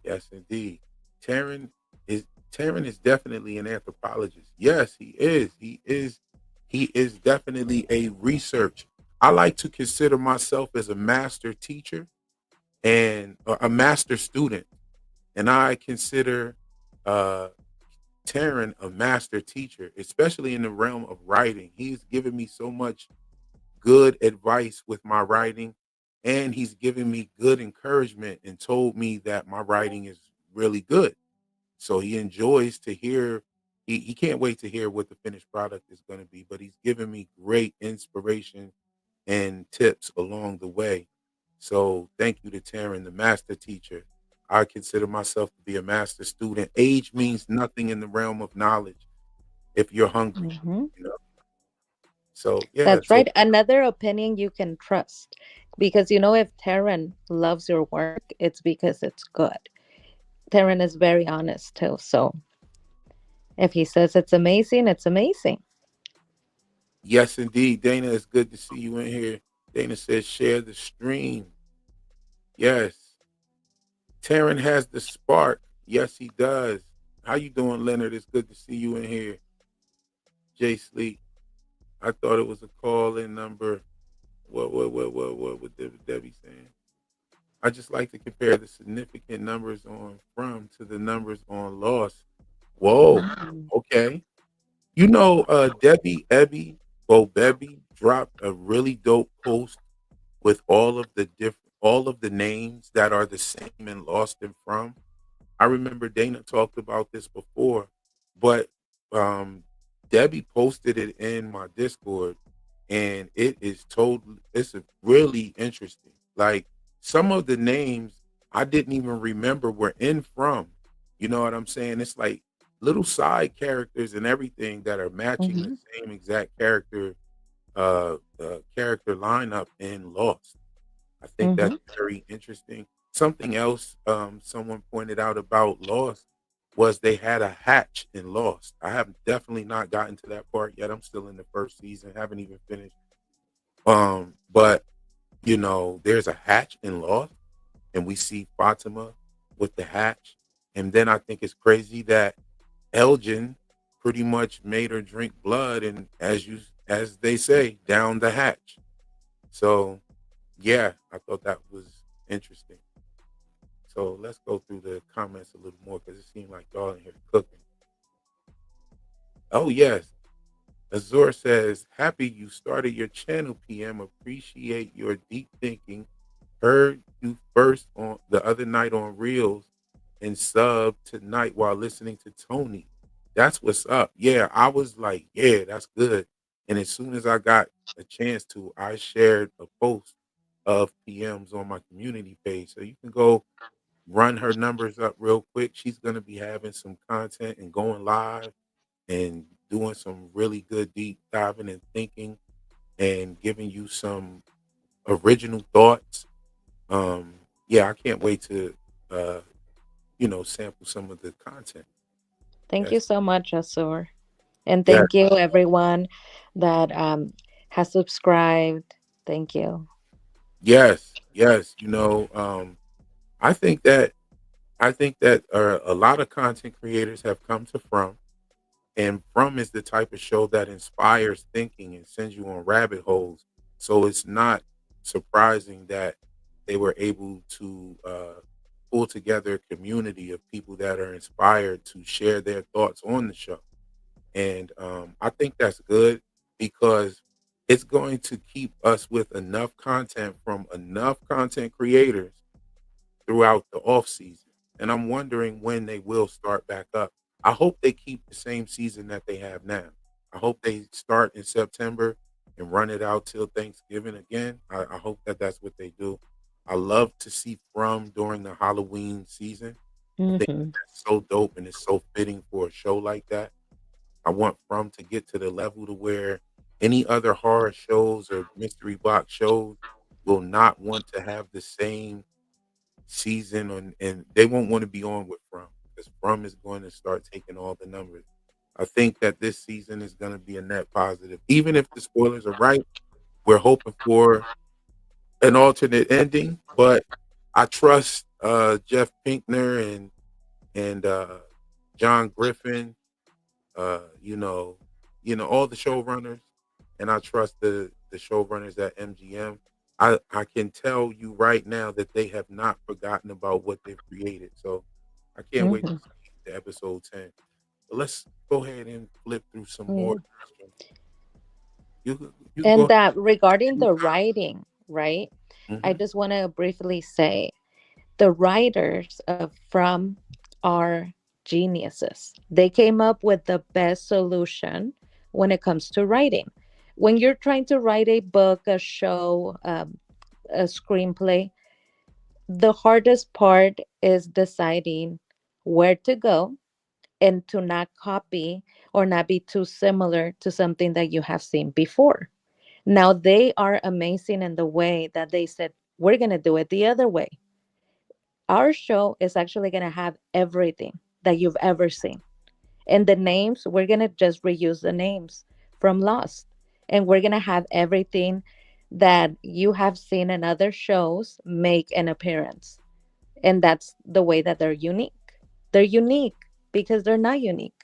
Yes, indeed. Taryn is Taryn is definitely an anthropologist. Yes, he is. He is definitely a research. I like to consider myself as a master teacher and a master student, and I consider uh Taryn a master teacher, especially in the realm of writing. He's given me so much good advice with my writing, and he's given me good encouragement and told me that my writing is really good. So he enjoys to hear. He can't wait to hear what the finished product is going to be. But he's given me great inspiration and tips along the way. So thank you to Taryn, the master teacher. I consider myself to be a master student. Age means nothing in the realm of knowledge if you're hungry, Hmm. you know. So yeah, That's so right. Another opinion you can trust. Because if Taryn loves your work, it's because it's good. Taryn is very honest too. So if he says it's amazing, it's amazing. yes, indeed. Dana, it's good to see you in here. Dana says share the stream. Yes. Taryn has the spark. Yes, he does. How you doing, Leonard? It's good to see you in here. Jay Sleep. I thought it was a call in number. What Debbie saying? I just like to compare the significant numbers on from to the numbers on loss. Whoa. Mhm. Okay. Debbie Ebby Bo Bebby dropped a really dope post with all of the names that are the same in Lost and From. I remember Dana talked about this before, but um, Debbie posted it in my Discord, and it's really interesting. Like some of the names I didn't even remember were in From. You know what I'm saying? It's like little side characters and everything that are matching the Mhm. same exact character lineup in Lost. I think that's Mhm. very interesting. Something else someone pointed out about Lost was they had a hatch in Lost. I have definitely not gotten to that part yet. I'm still in the first season, haven't even finished. But there's a hatch in Lost, and we see Fatima with the hatch. And then I think it's crazy that Elgin pretty much made her drink blood, and as they say, down the hatch. So yeah, I thought that was interesting. So let's go through the comments a little more because it seemed like y'all in here cooking. Oh yes, Azor says, "Happy you started your channel, PM. Appreciate your deep thinking. Heard you first on the other night on Reels and sub tonight while listening to Tony. That's what's up. Yeah, I was like, yeah, that's good. And as soon as I got a chance to, I shared a post of PMs on my community page. So you can go run her numbers up real quick. She's going to be having some content and going live and doing some really good deep diving and thinking and giving you some original thoughts. Yeah, I can't wait to uh, sample some of the content. Thank you Yes. so much, Asur. And Yeah. thank you, everyone that has subscribed. Thank you. Yes. Yes. I think that a lot of content creators have come to and From is the type of show that inspires thinking and sends you on rabbit holes. So it's not surprising that they were able to pull together a community of people that are inspired to share their thoughts on the show. And I think that's good because it's going to keep us with enough content from enough content creators throughout the off season. And I'm wondering when they will start back up. I hope they keep the same season that they have now. I hope they start in September and run it out till Thanksgiving again. I hope that that's what they do. I love to see From during the Halloween season. I think Hmm. that's so dope and it's so fitting for a show like that. I want From to get to the level to where any other horror shows or mystery box shows will not want to have the same season and they won't want to be on with From because From is going to start taking all the numbers. I think that this season is going to be a net positive. Even if the spoilers are right, we're hoping for an alternate ending, but I trust Jeff Pinkner and John Griffin, you know, all the showrunners, and I trust the showrunners at MGM. I can tell you right now that they have not forgotten about what they've created. So I can't wait to Hmm. see the episode 10. But let's go ahead and flip through some more Yeah. questions. You can go And ahead. that regarding the writing, right? I Mhm. just want to briefly say the writers of From are geniuses. They came up with the best solution when it comes to writing. When you're trying to write a book, a show, a screenplay, the hardest part is deciding where to go and to not copy or not be too similar to something that you have seen before. Now, they are amazing in the way that they said, we're going to do it the other way. Our show is actually going to have everything that you've ever seen. And the names, we're going to just reuse the names from Lost. And we're going to have everything that you have seen in other shows make an appearance. And that's the way that they're unique. They're unique because they're not unique.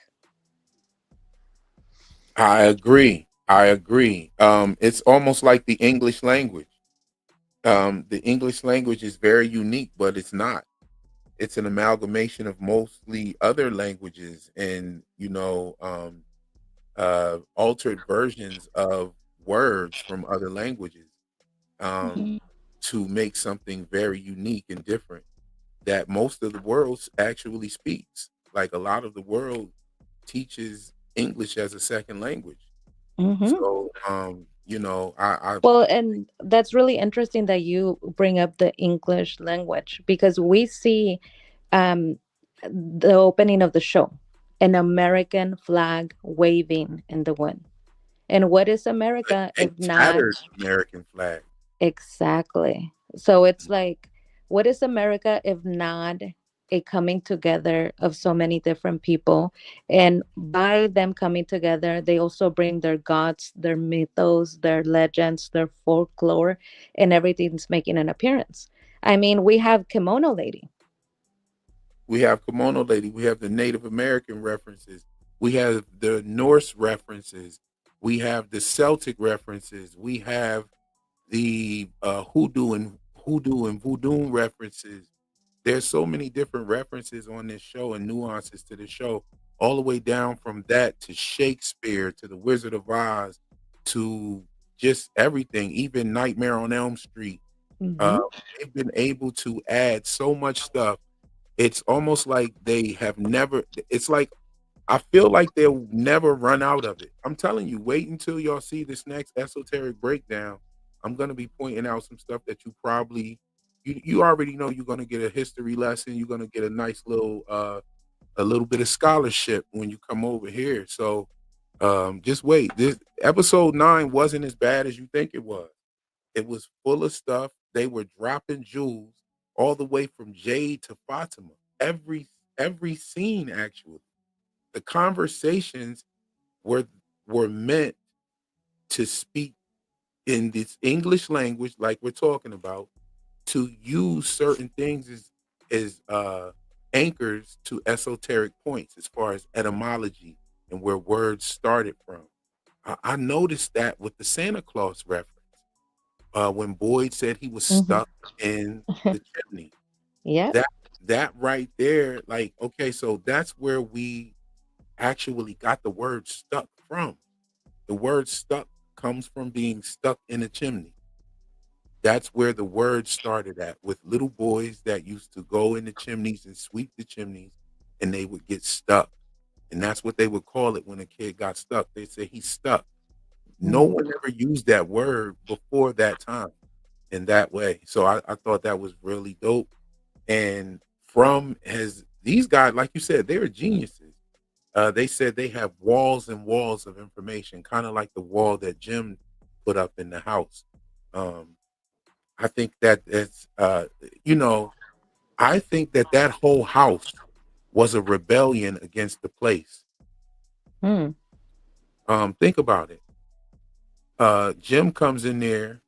I agree. I agree. It's almost like the English language. The English language is very unique, but it's not. It's an amalgamation of mostly other languages and altered versions of words from other languages um, Mhm. to make something very unique and different that most of the world actually speaks. Like a lot of the world teaches English as a second language. Mhm. So, I Well, and that's really interesting that you bring up the English language because we see um, the opening of the show, an American flag waving in the wind. And what is America a if not tattered American flag. exactly? So it's like, what is America if not a coming together of so many different people? And by them coming together, they also bring their gods, their mythos, their legends, their folklore, and everything's making an appearance. I mean, we have Kimono Lady. We have Kimono Lady. We have the Native American references. We have the Norse references. We have the Celtic references. We have the hoodoo and voodoo references. There's so many different references on this show and nuances to the show, all the way down from that to Shakespeare to the Wizard of Oz to just everything, even Nightmare on Elm Street. Uh, Hmm. they've been able to add so much stuff. It's almost like they have never. It's like I feel like they'll never run out of it. I'm telling you, wait until y'all see this next esoteric breakdown. I'm gonna be pointing out some stuff that you already know you're gonna get a history lesson. You're gonna get a little bit of scholarship when you come over here. So just wait. This episode 9 wasn't as bad as you think it was. It was full of stuff. They were dropping jewels all the way from Jade to Fatima. Every scene actually. The conversations were were meant to speak in this English language, like we're talking about, to use certain things as anchors to esoteric points as far as etymology and where words started from. I noticed that with the Santa Claus reference, when Boyd said he was Hmm. stuck in the chimney. Yep. That that right there, like, okay, so that's where we actually got the word stuck from. The word stuck comes from being stuck in a chimney. That's where the word started at with little boys that used to go in the chimneys and sweep the chimneys and they would get stuck. And that's what they would call it when a kid got stuck. They say he's stuck. No Mhm. one ever used that word before that time in that way. So I thought that was really dope. And from has these guys, like you said, they're geniuses. They said they have walls and walls of information, kind of like the wall that Jim put up in the house. Um, I think that it's, you know, I think that that whole house was a rebellion against the place. Hmm. Think about it. Jim comes in there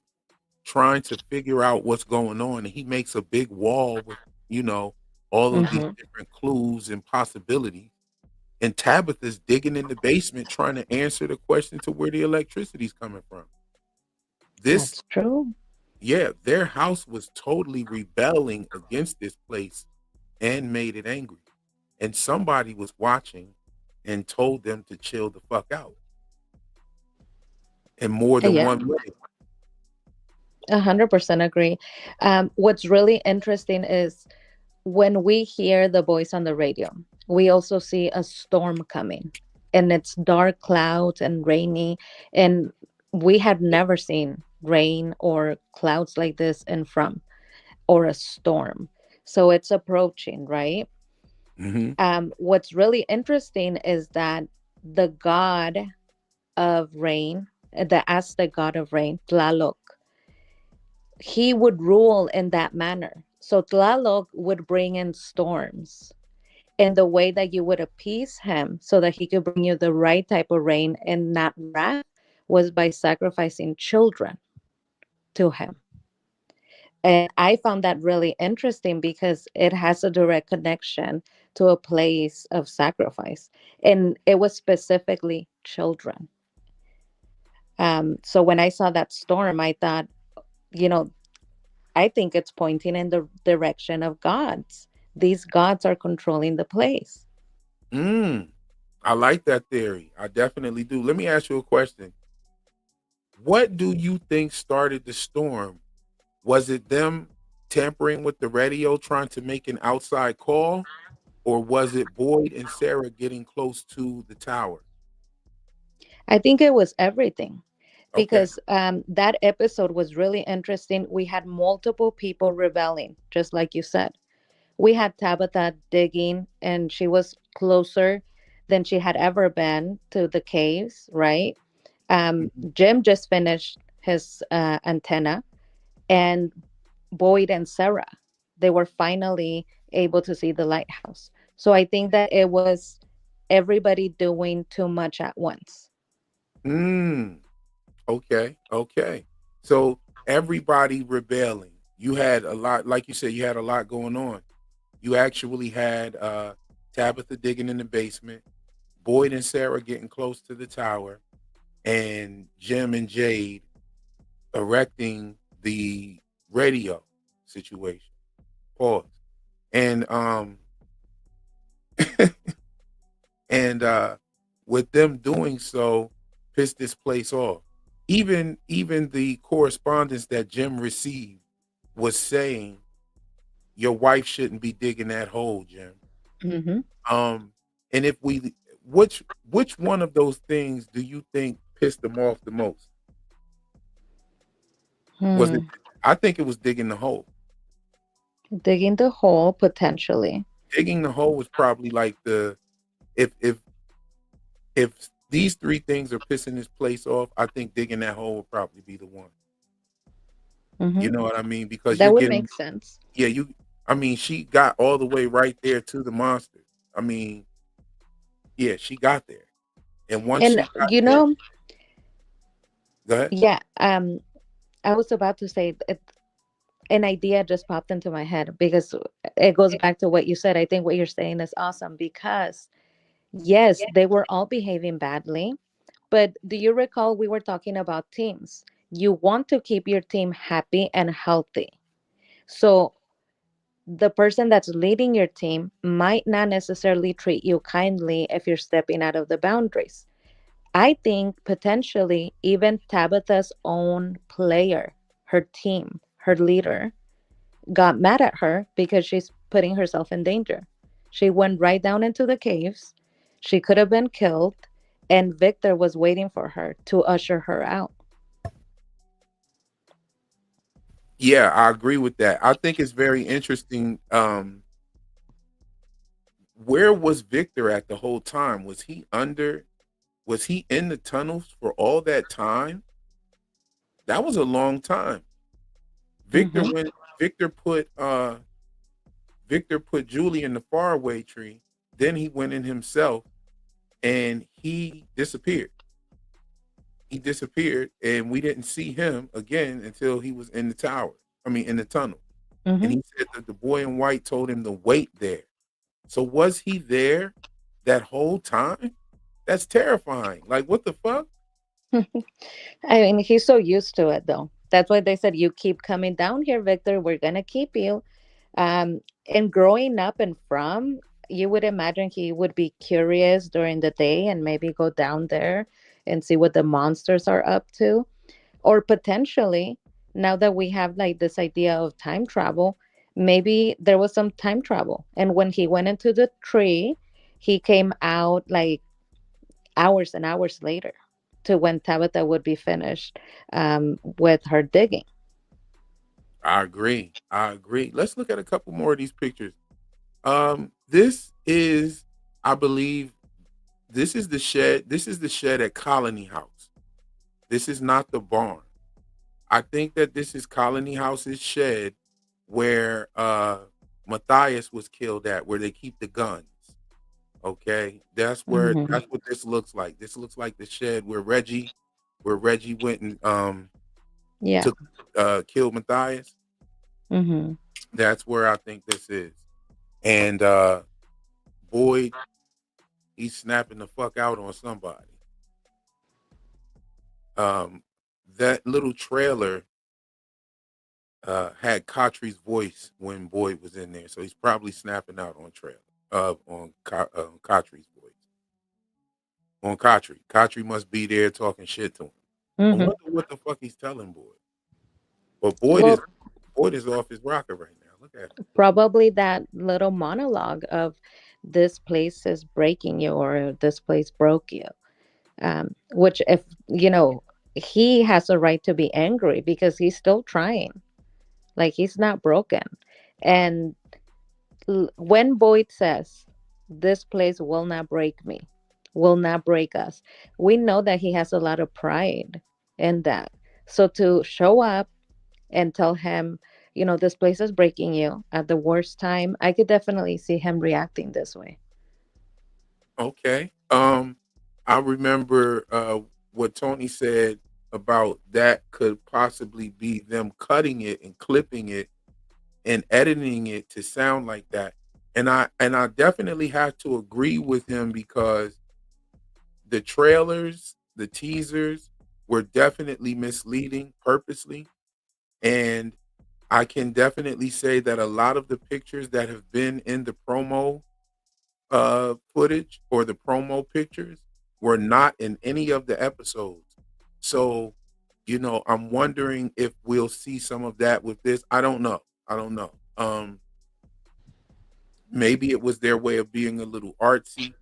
trying to figure out what's going on, and he makes a big wall with, you know, all of these Mm-hmm. different clues and possibilities. And Tabitha's digging in the basement trying to answer the question to where the electricity's coming from. This, That's true. yeah, their house was totally rebelling against this place and made it angry. And somebody was watching and told them to chill the fuck out in more than Yeah, one way. 100% agree. What's really interesting is when we hear the voice on the radio, we also see a storm coming, and it's dark clouds and rainy, and we had never seen rain or clouds like this in front, or a storm. So it's approaching, right? Mm-hmm. What's really interesting is that the god of rain, the Aztec god of rain, Tlaloc, he would rule in that manner. So Tlaloc would bring in storms. And the way that you would appease him so that he could bring you the right type of rain and not wrath was by sacrificing children to him. And I found that really interesting because it has a direct connection to a place of sacrifice. And it was specifically children. So when I saw that storm, I thought, you know, I think it's pointing in the direction of gods. These gods are controlling the place. Mm, I like that theory. I definitely do. Let me ask you a question. What do you think started the storm? Was it them tampering with the radio trying to make an outside call? Or was it Boyd and Sarah getting close to the tower? I think it was everything Okay. because that episode was really interesting. We had multiple people rebelling, just like you said. We had Tabitha digging, and she was closer than she had ever been to the caves, right? Mhm. Jim just finished his antenna, and Boyd and Sarah, they were finally able to see the lighthouse. So I think that it was everybody doing too much at once. Mm, okay. Okay. So everybody rebelling. You had a lot, like you said, you had a lot going on. You actually had Tabitha digging in the basement, Boyd and Sarah getting close to the tower, and Jim and Jade erecting the radio situation. Pause. And and with them doing so, pissed this place off. Even the correspondence that Jim received was saying your wife shouldn't be digging that hole, Jim. Hmm. Um, and if we which one of those things do you think pissed them off the most? Was it? Hmm. I think it was digging the hole. Digging the hole potentially. Digging the hole was probably like the if if these three things are pissing this place off, I think digging that hole would probably be the one. Hmm. You know what I mean? Because you're That would getting, make sense. yeah, you. I mean, she got all the way right there to the monster. I mean, yeah, she got there, and once And she got you there, know, go ahead. yeah, I was about to say it, an idea just popped into my head because it goes back to what you said. I think what you're saying is awesome because yes, they were all behaving badly, but do you recall we were talking about teams? You want to keep your team happy and healthy. So the person that's leading your team might not necessarily treat you kindly if you're stepping out of the boundaries. I think potentially even Tabitha's own player, her team, her leader, got mad at her because she's putting herself in danger. She went right down into the caves. She could have been killed, and Victor was waiting for her to usher her out. Yeah, I agree with that. I think it's very interesting. Where was Victor at the whole time? Was he under? Was he in the tunnels for all that time? That was a long time. Victor Hmm. went. Victor put Julie in the faraway tree, Then he went in himself and he disappeared. He disappeared, and we didn't see him again until he was in the tower. I mean, in the tunnel. And Hmm. he said that the boy in white told him to wait there. So was he there that whole time? That's terrifying. Like, what the fuck? I mean, he's so used to it, though. That's why they said, "You keep coming down here, Victor. We're gonna keep you." And growing up and from, you would imagine he would be curious during the day and maybe go down there and see what the monsters are up to. Or potentially, now that we have like this idea of time travel, maybe there was some time travel. And when he went into the tree, he came out like hours and hours later to when Tabitha would be finished with her digging. I agree. I agree. Let's look at a couple more of these pictures. This is, I believe, this is the shed. This is the shed at Colony House. This is not the barn. I think that this is Colony House's shed where Matthias was killed at, where they keep the guns. Okay. Hmm. That's what this looks like. This looks like the shed where Reggie went and Yeah. took killed Matthias. Hmm. That's where I think this is. And Boyd, he's snapping the fuck out on somebody. Um, that little trailer had Cautry's voice when Boyd was in there, so he's probably snapping out on trailer on Cautry's voice on Cautry. Cautry must be there talking shit to him. I Hmm. wonder what the fuck he's telling Boyd. But Boyd is off his rocker right now. Look at him. Probably that little monologue of this place is breaking you or this place broke you. Which, if he has a right to be angry because he's still trying. Like he's not broken. And when Boyd says, "This place will not break me, will not break us," we know that he has a lot of pride in that. So to show up and tell him, this place is breaking you at the worst time, I could definitely see him reacting this way. Okay. I remember what Tony said about that could possibly be them cutting it and clipping it and editing it to sound like that. And I definitely have to agree with him because the trailers, the teasers were definitely misleading purposely. And I can definitely say that a lot of the pictures that have been in the promo footage or the promo pictures were not in any of the episodes. So, I'm wondering if we'll see some of that with this. I don't know. I don't know. Maybe it was their way of being a little artsy.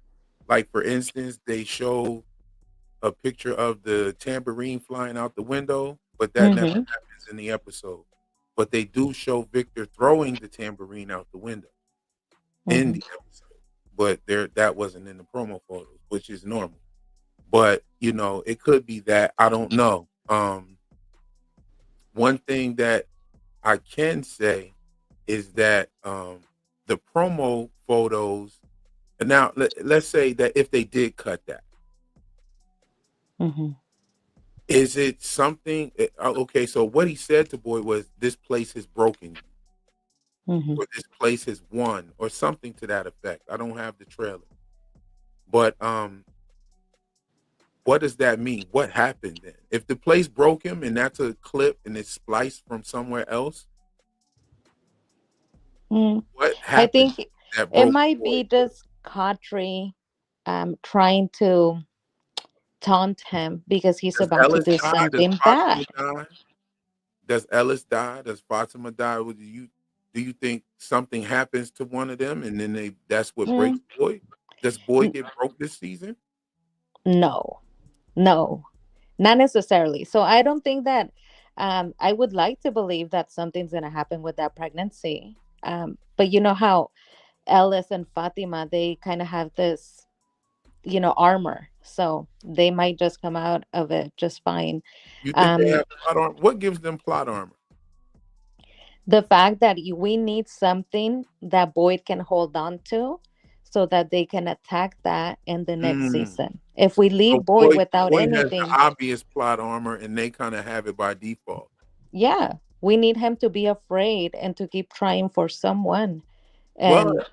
Like for instance, they show a picture of the tambourine flying out the window, but that never Mm-hmm. happens in the episode. But they do show Victor throwing the tambourine out the window in Mm-hmm. the episode. But that wasn't in the promo photos, which is normal. But it could be that. I don't know. One thing that I can say is that the promo photos. Now, let's say that if they did cut that, Mm-hmm. is it something? Okay, so what he said to Boy was, "This place has broken you," Mm-hmm. or "This place has won," or something to that effect. I don't have the trailer, but what does that mean? What happened then? If the place broke him and that's a clip and it's spliced from somewhere else, Mm. what I happened think that it broke might Boy? be just Kadri trying to taunt him because he's Does about to Ellis do die? Does something bad. Fatima die? Does Ellis die? Does Fatima die? Do you think something happens to one of them and then that's what breaks Mm, Boy? Does Boy n- get broke this season? no, no, not necessarily. So I don't think that. I would like to believe that something's gonna happen with that pregnancy. But you know how Ellis and Fatima, they kind of have this, armor, so they might just come out of it just fine. You think they Um, have plot armor? What gives them plot armor? the fact that we need something that Boyd can hold on to so that they can attack that in the next Mm. season. If we So leave Boyd Boyd without Boyd has the anything, obvious plot armor, and they kinda have it by default. yeah, we need him to be afraid and to keep trying for someone. Well, And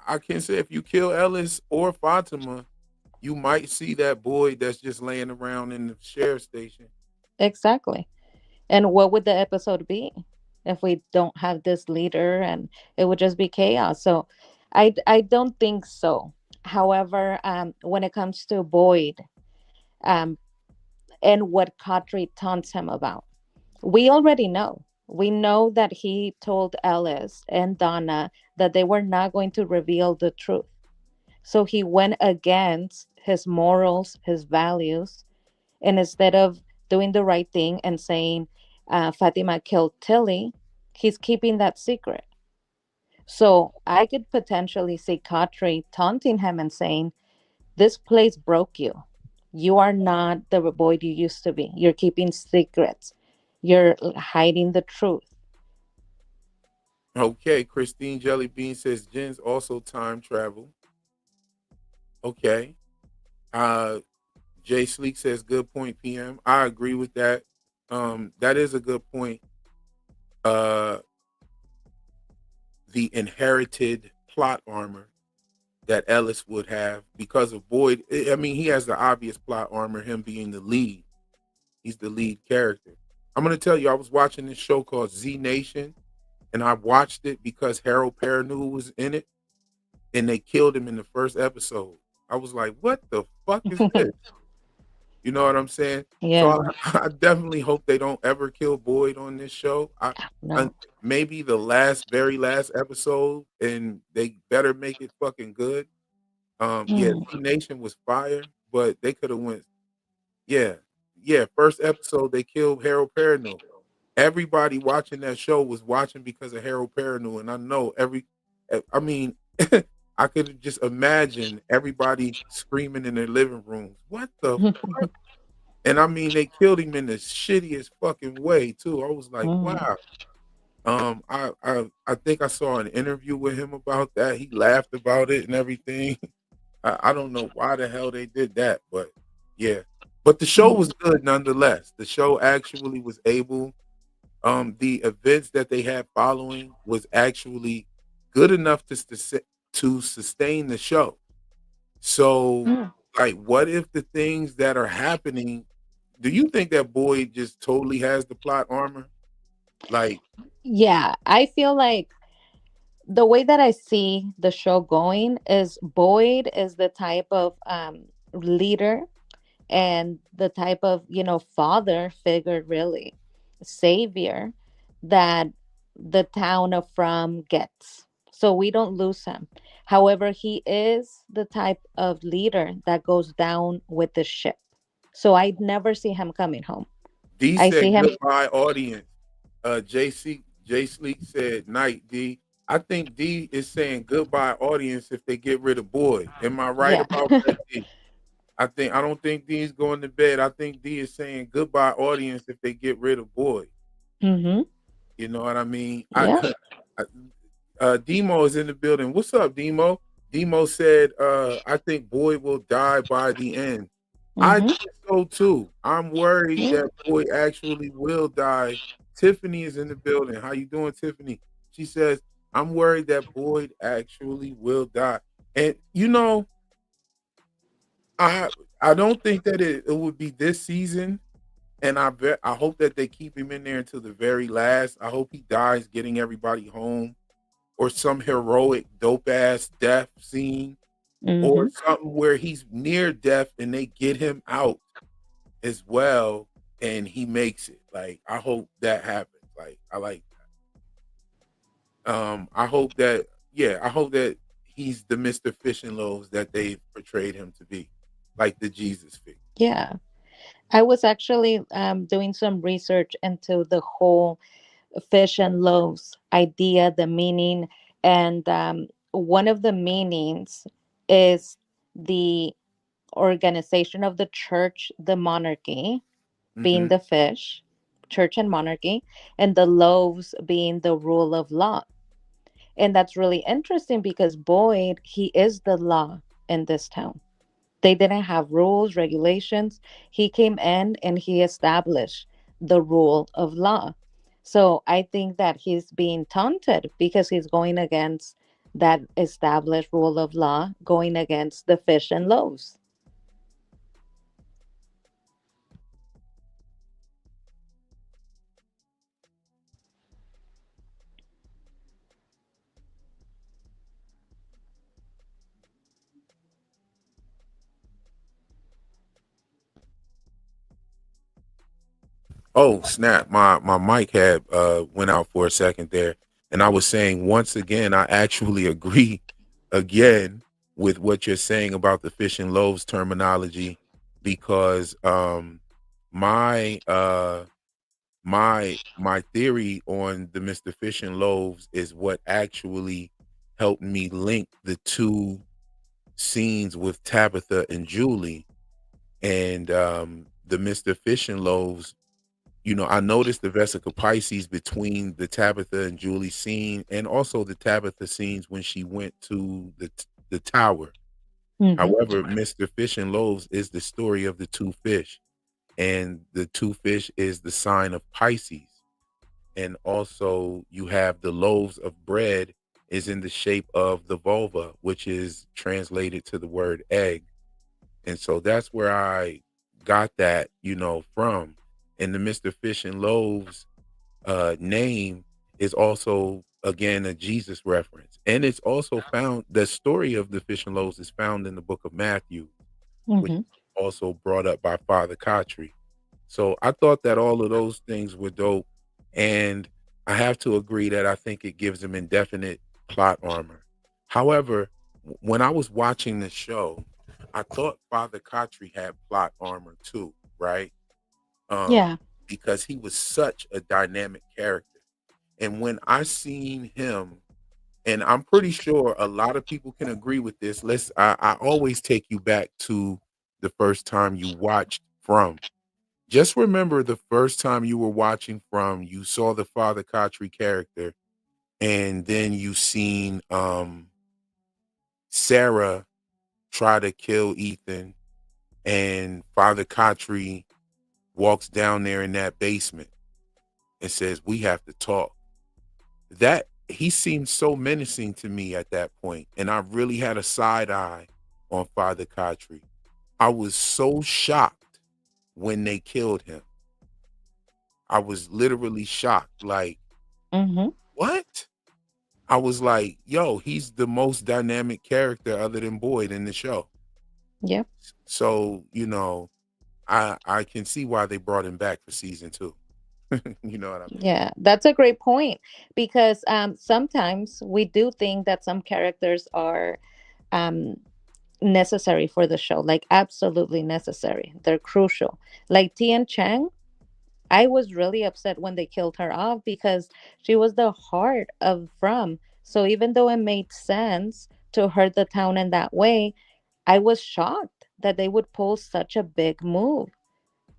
I can say if you kill Ellis or Fatima, you might see that Boyd that's just laying around in the sheriff station. exactly. And what would the episode be if we don't have this leader, and it would just be chaos? So I don't think so. However, when it comes to Boyd, um, and what Kadri taunts him about, we already know. We know that he told Ellis and Donna that they were not going to reveal the truth. So he went against his morals, his values, and instead of doing the right thing and saying Fatima killed Tilly, he's keeping that secret. So I could potentially see Katri taunting him and saying, "This place broke you. You are not the boy you used to be. You're keeping secrets. You're hiding the truth." Okay, Christine Jellybean says Jen's also time travel. Okay. Uh Jay Sleek says good point PM. I agree with that. That is a good point. Uh the inherited plot armor that Ellis would have because of Boyd. I mean, he has the obvious plot armor, him being the lead. He's the lead character. I'm gonna tell you, I was watching this show called Z Nation, and I watched it because Harold Perrineau was in it, and they killed him in the first episode. I was like, "What the fuck is this?" You know what I'm saying? So Yeah, I definitely hope they don't ever kill Boyd on this show. I no. maybe the very last episode, and they better make it fucking good. Yeah, Mm. Z Nation was fire, but they could have went. Yeah, yeah. First episode, they killed Harold Perrineau. Everybody watching that show was watching because of Harold Perrineau, and I know I mean, I could just imagine everybody screaming in their living rooms. What the And I mean, they killed him in the shittiest fucking way too. I was like, Mm. wow. I think I saw an interview with him about that. He laughed about it and everything. I don't know why the hell they did that, but yeah. But the show was good nonetheless. The show actually was able. The events that they had following was actually good enough to sustain the show. So, Mm. like, what if the things that are happening do you think that Boyd just totally has the plot armor? Like, Yeah, I feel like the way that I see the show going is Boyd is the type of leader and the type of, father figure, really, savior, that the town of From gets. So we don't lose him. However, he is the type of leader that goes down with the ship. So I never see him coming home. D I see said him. goodbye audience. J Sleek said night D. I think D is saying goodbye audience if they get rid of Boyd. Am I right Yeah. about that, D? I don't think D is going to bed. I think D is saying goodbye audience if they get rid of Boyd. Mm-hmm. You know what I mean? Yeah. I Demo is in the building. What's up, Demo? Demo said, I think Boyd will die by the end. I Mm-hmm. think so too. I'm worried Yeah. that Boyd actually will die. Tiffany is in the building. How you doing, Tiffany? She says, I'm worried that Boyd actually will die. And I I don't think that it would be this season. And I hope that they keep him in there until the very last. I hope he dies getting everybody home or some heroic dope ass death scene or Mm-hmm. something where he's near death and they get him out as well and he makes it. Like I hope that happens. Like I like I hope that I hope that he's the Mr. Fish and Loaves that they portrayed him to be. Like the Jesus figure. Yeah. I was actually doing some research into the whole fish and loaves idea, the meaning, and one of the meanings is the organization of the church, the monarchy being Hmm. the fish, church and monarchy, and the loaves being the rule of law. And that's really interesting because Boyd, he is the law in this town. They didn't have rules, regulations. He came in and he established the rule of law. So I think that he's being taunted because he's going against that established rule of law, going against the fish and loaves. Oh, snap. My mic had went out for a second there. And I was saying once again, I actually agree again with what you're saying about the fish and loaves terminology because my my theory on the Mr. Fish and Loaves is what actually helped me link the two scenes with Tabitha and Julie and the Mr. Fish and Loaves. You know, I noticed the Vesica Pisces between the Tabitha and Julie scene and also the Tabitha scenes when she went to the tower. Hmm. However, Mr. Fish and Loaves is the story of the two fish, and the two fish is the sign of Pisces. And also you have the loaves of bread is in the shape of the vulva, which is translated to the word egg. And so that's where I got that, you know, from. And the Mr. Fish and Loaves name is also again a Jesus reference. And it's also found the story of the fish and loaves is found in the book of Matthew, which Hmm. is also brought up by Father Kotri. So I thought that all of those things were dope. And I have to agree that I think it gives them indefinite plot armor. However, when I was watching the show, I thought Father Kotri had plot armor too, right? Um, Yeah. because he was such a dynamic character. And when I seen him, and I'm pretty sure a lot of people can agree with this. I always take you back to the first time you watched From. Just remember the first time you were watching From, you saw the Father Kotri character, and then you seen Sarah try to kill Ethan, and Father Kotri walks down there in that basement and says, "We have to talk." That he seemed so menacing to me at that point, and I really had a side eye on Father Kotri. I was so shocked when they killed him. I was literally shocked. Like, Hmm. what? I was like, yo, he's the most dynamic character other than Boyd in the show. Yep. So, you know, I can see why they brought him back for season two. You know what I mean? Yeah, that's a great point because sometimes we do think that some characters are um, necessary for the show, like absolutely necessary. They're crucial. Like Tian Chang, I was really upset when they killed her off because she was the heart of From. So even though it made sense to hurt the town in that way, I was shocked that they would pull such a big move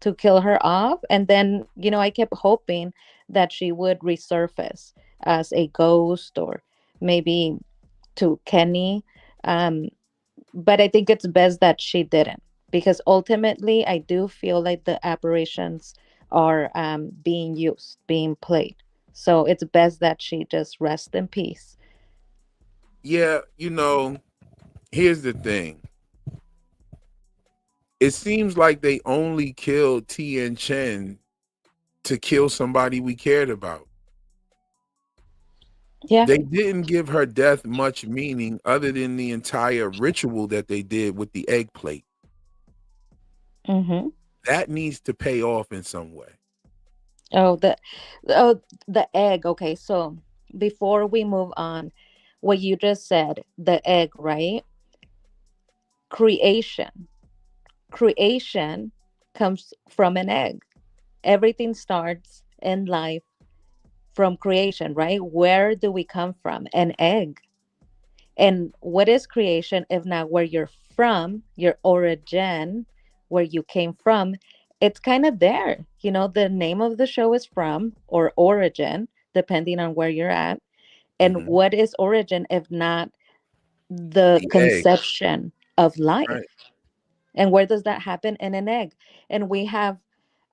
to kill her off. And then, I kept hoping that she would resurface as a ghost or maybe to Kenny. Um, but I think it's best that she didn't because ultimately I do feel like the apparitions are being used, being played. So it's best that she just rest in peace. Yeah, you know, here's the thing. It seems like they only killed Tien Chen to kill somebody we cared about. Yeah. They didn't give her death much meaning other than the entire ritual that they did with the egg plate. Mm-hmm. That needs to pay off in some way. Oh, the egg. Okay, so before we move on, what you just said, the egg, right? Creation. Creation comes from an egg. Everything starts in life from creation, right? Where do we come from? An egg. And what is creation if not where you're from, your origin, where you came from? It's kind of there. The name of the show is From or Origin, depending on where you're at. And Mhm. what is origin if not the The egg, conception of right. life? And where does that happen? In an egg. And we have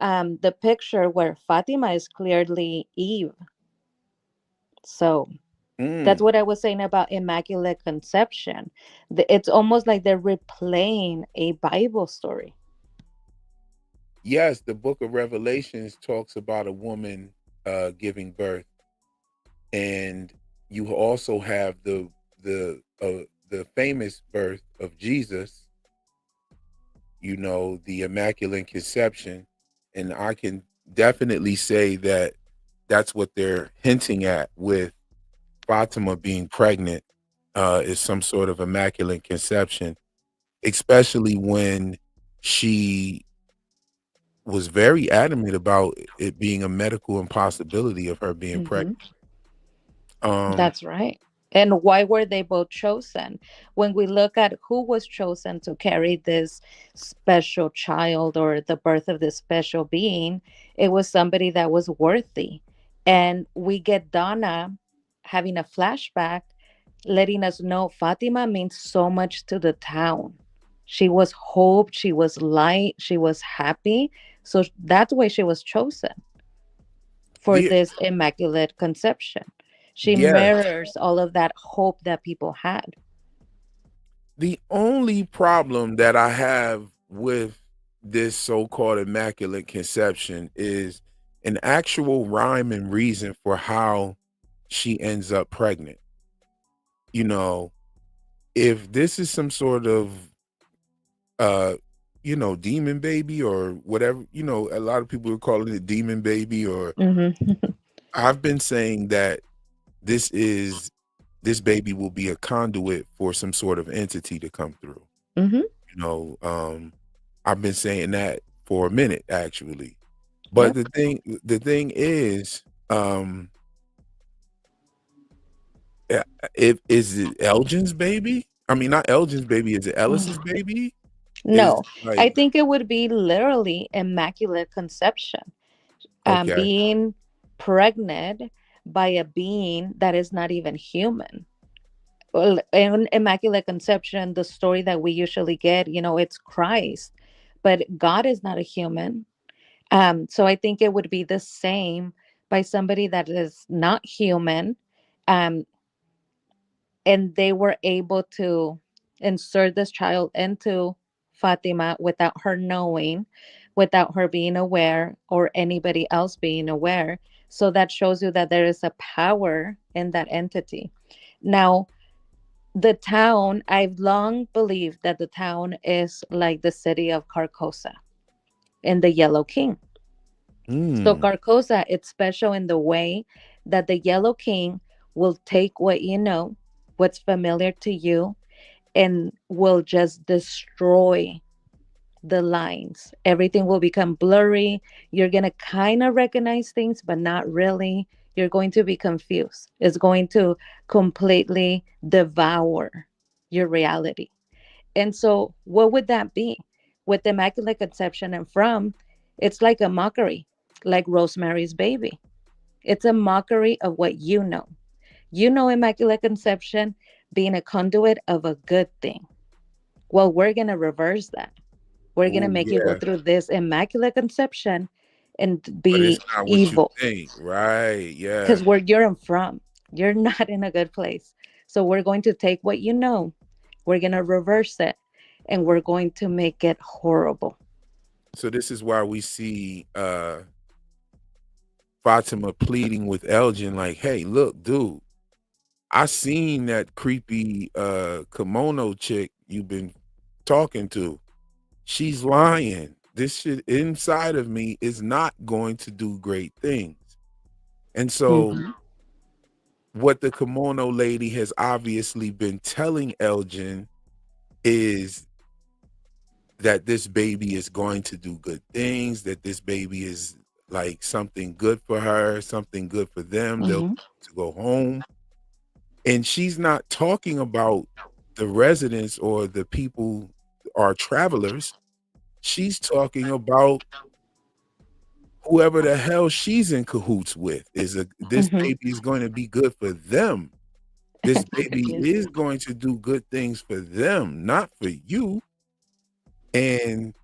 the picture where Fatima is clearly Eve. So that's Mm. what I was saying about Immaculate Conception. It's almost like they're replaying a Bible story. Yes, the book of Revelations talks about a woman giving birth, and you also have the famous birth of Jesus, you know, the Immaculate Conception, and I can definitely say that that's what they're hinting at with Fatima being pregnant, is some sort of Immaculate Conception, especially when she was very adamant about it being a medical impossibility of her being Hmm. pregnant. Um, That's right. And why were they both chosen? When we look at who was chosen to carry this special child or the birth of this special being, it was somebody that was worthy. And we get Donna having a flashback, letting us know Fatima means so much to the town. She was hope, she was light, she was happy. So that's why she was chosen for the this immaculate conception. She yes, mirrors all of that hope that people had. the only problem that I have with this so-called Immaculate Conception is an actual rhyme and reason for how she ends up pregnant. You know, if this is some sort of uh demon baby or whatever, a lot of people are calling it demon baby, or Hmm. I've been saying that this baby will be a conduit for some sort of entity to come through. Hmm. You know, I've been saying that for a minute actually. But Yep. the thing is, uh, if is it Elgin's baby? I mean, not Elgin's baby. Is it Ellis's baby? Is No, I like think it would be literally immaculate conception, okay. being pregnant by a being that is not even human. Well, in immaculate conception, the story that we usually get, it's Christ, but God is not a human. So I think it would be the same by somebody that is not human. Um, and they were able to insert this child into Fatima without her knowing, without her being aware, or anybody else being aware. So that shows you that there is a power in that entity. Now, the town, I've long believed that the town is like the city of Carcosa in the Yellow King. So Mm, Carcosa, it's special in the way that the Yellow King will take what you know, what's familiar to you, and will just destroy the lines. Everything will become blurry. You're going to kind of recognize things, but not really. You're going to be confused. It's going to completely devour your reality. And so, what would that be? With Immaculate Conception and From, it's like a mockery, like Rosemary's Baby. It's a mockery of what you know. You know, Immaculate Conception being a conduit of a good thing. Well, we're going to reverse that. We're going to oh make you go yeah, through this Immaculate Conception and but it's be not what you evil think, right? Yeah. because where you're from, you're not in a good place. So we're going to take what you know, we're going to reverse it, and we're going to make it horrible. So this is why we see Fatima pleading with Elgin, like, "Hey, look, dude, I seen that creepy kimono chick you've been talking to. She's lying. This shit inside of me is not going to do great things." And so Hmm. what the kimono lady has obviously been telling Elgin is that this baby is going to do good things, that this baby is like something good for her, something good for them. They'll Hmm. to go home. And she's not talking about the residents or the people or travelers. She's talking about whoever the hell she's in cahoots with is this Hmm. baby is going to be good for them. This baby Yeah. is going to do good things for them, not for you. And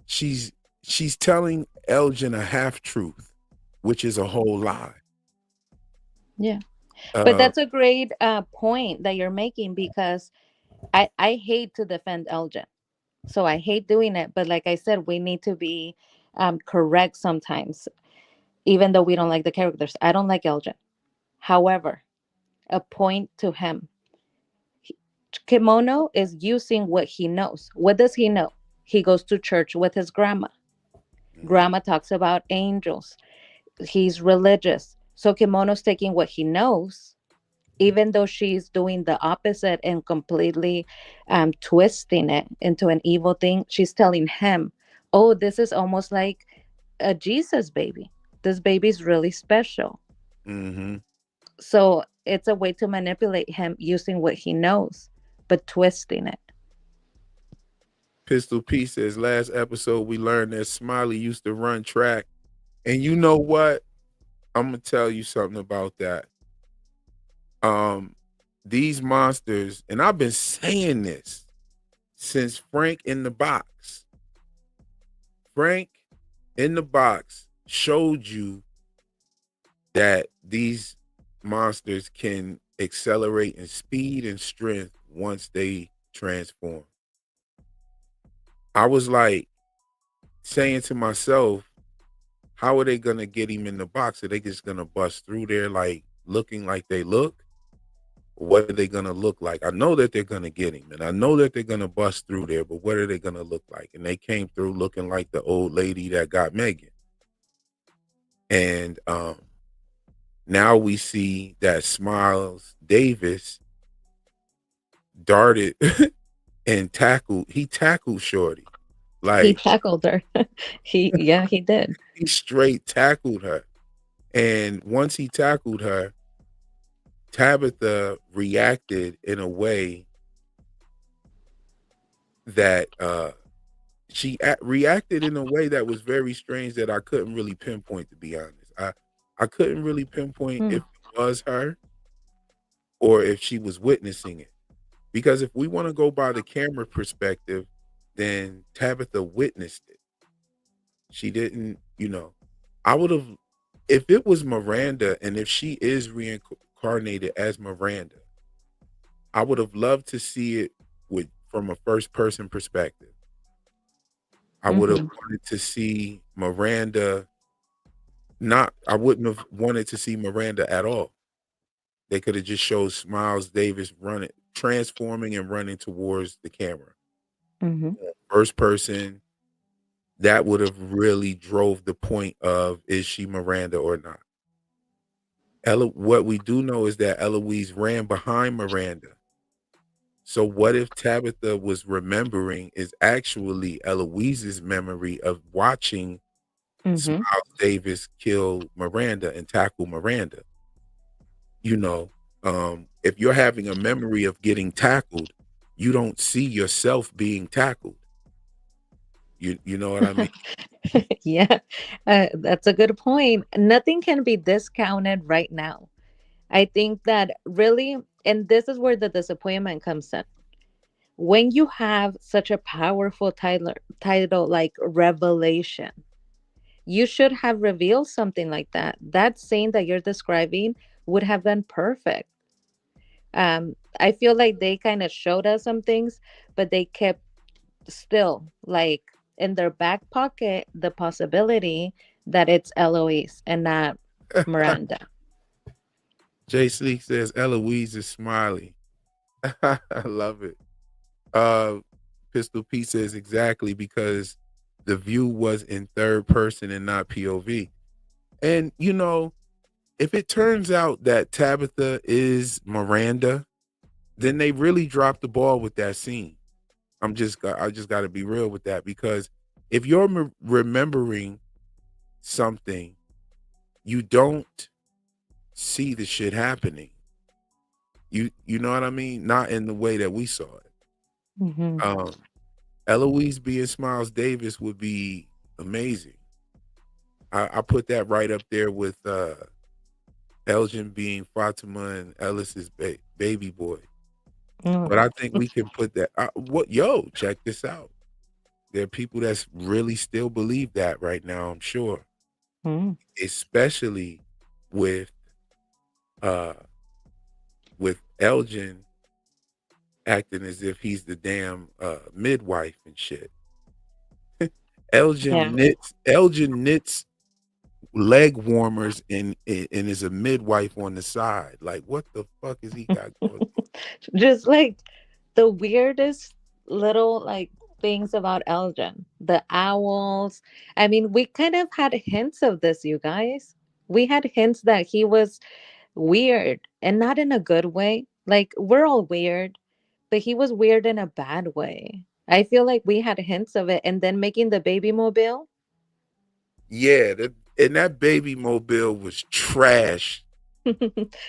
she's she's telling Elgin a half truth, which is a whole lie. Yeah. But Uh, that's a great point that you're making, because I hate to defend Elgin. So I hate doing it. But like I said, we need to be correct sometimes, even though we don't like the characters. I don't like Elgin. However, a point to him. Kimono is using what he knows. What does he know? He goes to church with his grandma. mhm, Grandma talks about angels. He's religious. So Kimono's taking what he knows, even though she's doing the opposite and completely twisting it into an evil thing. She's telling him, oh, this is almost like a Jesus baby. This baby's really special. mhm. So it's a way to manipulate him using what he knows, but twisting it. Pistol P says last episode we learned that Smiley used to run track. And you know what? I'm gonna tell you something about that. Um, these monsters, and I've been saying this since Frank in the box. Frank in the box showed you that these monsters can accelerate in speed and strength once they transform. I was like saying to myself, how are they gonna get him in the box? Are they just gonna bust through there like looking like they look? What are they gonna look like? I know that they're gonna get him, and I know that they're gonna bust through there, but what are they gonna look like? And they came through looking like the old lady that got Megan. And now we see that Smiles Davis darted and tackled. He tackled Shorty, He like tackled her. Yeah, he did. he straight tackled her. And once he tackled her, Tabitha reacted in a way that reacted in a way that was very strange that I couldn't really pinpoint, to be honest. I couldn't really pinpoint Hmm. if it was her or if she was witnessing it. Because if we want to go by the camera perspective, then Tabitha witnessed it. She didn't, I would have, if it was Miranda and if she is reincarnated as Miranda, I would have loved to see it from a first person perspective. I would have Hmm. wanted to see Miranda not, I wouldn't have wanted to see Miranda at all. They could have just showed Smiles Davis running, transforming and running towards the camera. Hmm. First person, that would have really drove the point of is she Miranda or not. What we do know is that Eloise ran behind Miranda. So what if Tabitha was remembering is actually Eloise's memory of watching Hmm. Smiles Davis kill Miranda and tackle Miranda? You know, if you're having a memory of getting tackled, you don't see yourself being tackled. You know what I mean? Yeah, that's a good point. Nothing can be discounted right now. I think that really, and this is where the disappointment comes in. When you have such a powerful title like Revelation, you should have revealed something like that. That scene that you're describing would have been perfect. I feel like they kind of showed us some things, but they kept still like in their back pocket the possibility that it's Eloise and not Miranda. Jay Sleek says Eloise is smiley. I love it. Uh Pistol P says exactly because the view was in third person and not POV. And if it turns out that Tabitha is Miranda, then they really dropped the ball with that scene. I just got to be real with that because if you're remembering something, you don't see the shit happening. You know what I mean? Not in the way that we saw it. Hmm. Um, Eloise being Smiles Davis would be amazing. I put that right up there with Elgin being Fatima and Ellis's baby boy. Mm, But I think we can put that. Check this out. There are people that's really still believe that right now. I'm sure, mm. especially with uh Elgin acting as if he's the damn midwife and shit. Yeah. Elgin knits leg warmers and is a midwife on the side. Like, what the fuck is he got going on? Just like the weirdest little like things about Elgin. The owls. I mean, we kind of had hints of this, you guys. We had hints that he was weird and not in a good way. Like we're all weird, but he was weird in a bad way. I feel like we had hints of it, and then making the baby mobile. Yeah, and that baby mobile was trash.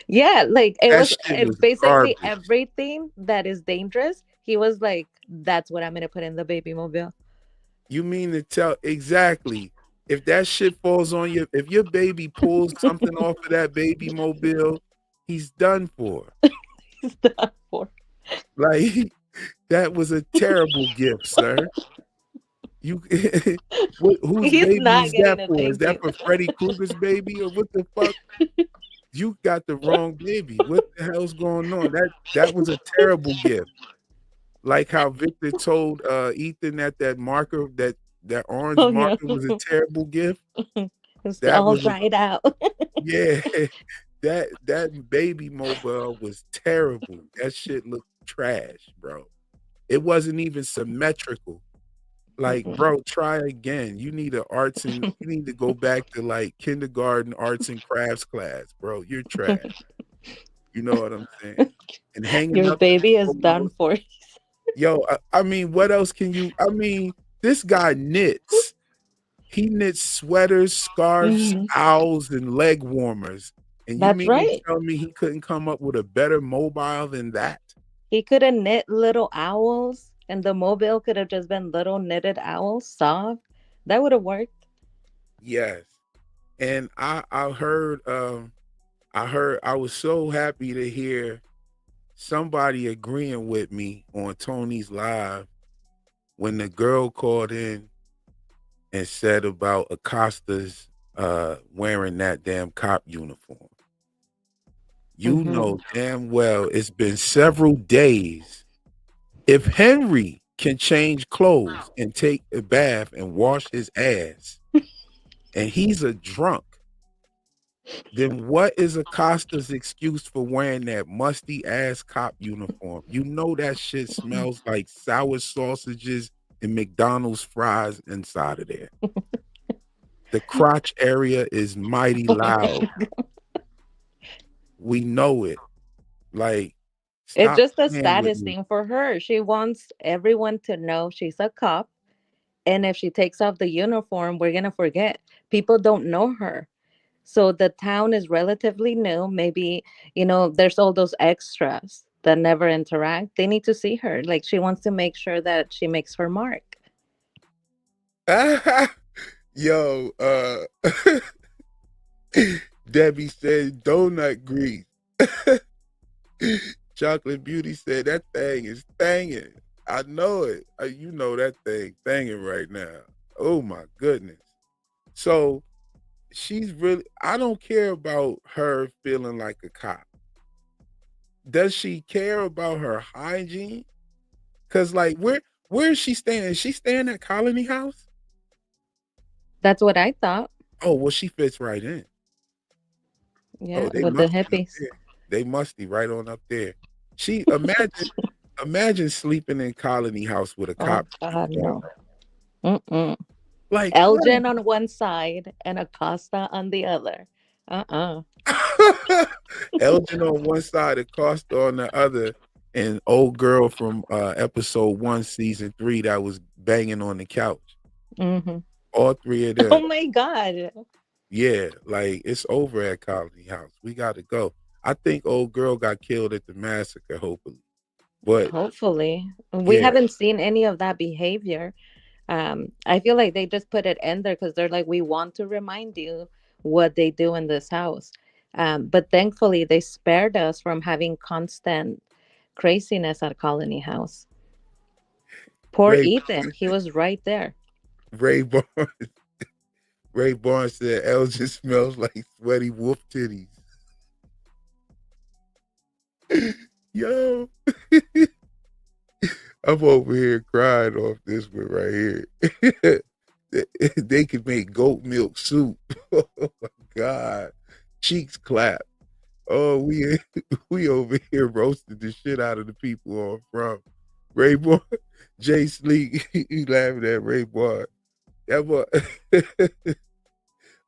Yeah, like That shit it was basically garbage. everything that is dangerous. He was like, "That's what I'm gonna put in the baby mobile." You mean to tell exactly if that shit falls on you, if your baby pulls something off of that baby mobile, he's done for. Stuff for. Like that was a terrible gift, sir. You whose He's baby not is that getting a for? Is thank that you. for Freddy Krueger's baby or what the fuck? You got the wrong baby. What the hell's going on? That was a terrible gift. Like how Victor told Ethan that that orange Oh yeah, marker was a terrible gift. it's That all was a dried out. yeah. That baby mobile was terrible. That shit looked trash, bro. It wasn't even symmetrical. Like, Mm-mm. bro, try again. You need to go back to like kindergarten arts and crafts class, bro. You're trash. You know what I'm saying? And hanging Your up the baby is done photos. for. Yo, I mean, what else can you I mean, this guy knits. He knits sweaters, scarves, Mhm. owls, and leg warmers. And you That's mean to right. tell me he couldn't come up with a better mobile than that? He could have knit little owls, and the mobile could have just been little knitted owls, soft. That would have worked. Yes. And I was so happy to hear somebody agreeing with me on Tony's live when the girl called in and said about Acosta's wearing that damn cop uniform. You Hmm. know damn well it's been several days. If Henry can change clothes and take a bath and wash his ass, and he's a drunk, then what is Acosta's excuse for wearing that musty ass cop uniform? You know that shit smells like sour sausages and McDonald's fries inside of there. The crotch area is mighty loud. We know it. Like, It's stop just the playing with saddest me. thing for her. She wants everyone to know she's a cop. And if she takes off the uniform, we're going to forget. People don't know her. So the town is relatively new. Maybe, there's all those extras that never interact. They need to see her. Like she wants to make sure that she makes her mark. Yo, Debbie said donut grease. Chocolate Beauty said that thing is thangin'. I know it. You know that thing thangin' right now. Oh my goodness. So she's really I don't care about her feeling like a cop. Does she care about her hygiene? Cause like where is she staying? Is she staying at Colony House? That's what I thought. Oh well she fits right in. Oh, Yeah, they with the musty up hippies. there. They musty right on up there. She imagine sleeping in Colony House with a Oh cop God, uniform. no. Mm-mm. Like what? Elgin on one side and Acosta on the other. Uh-uh. Elgin on one side, Acosta on the other, and old girl from episode 1, season 3 that was banging on the couch. Hmm. All three of Oh them. my God. Yeah, like it's over at Colony House. We gotta go. I think old girl got killed at the massacre, hopefully. But Hopefully. We yeah. haven't seen any of that behavior. I feel like they just put it in there because they're like, we want to remind you what they do in this house. But thankfully, they spared us from having constant craziness at Colony House. Poor Ray Ethan, he was right there. Ray Barnes Ray Barnes said Elgin smells like sweaty wolf titties. Yo, I'm over here crying off this one right here. They could make goat milk soup. Oh my god. Cheeks clap. Oh, we over here roasting the shit out of the people on from Ray Boy, Jay Sleek. He laughing at Ray Boy. That boy,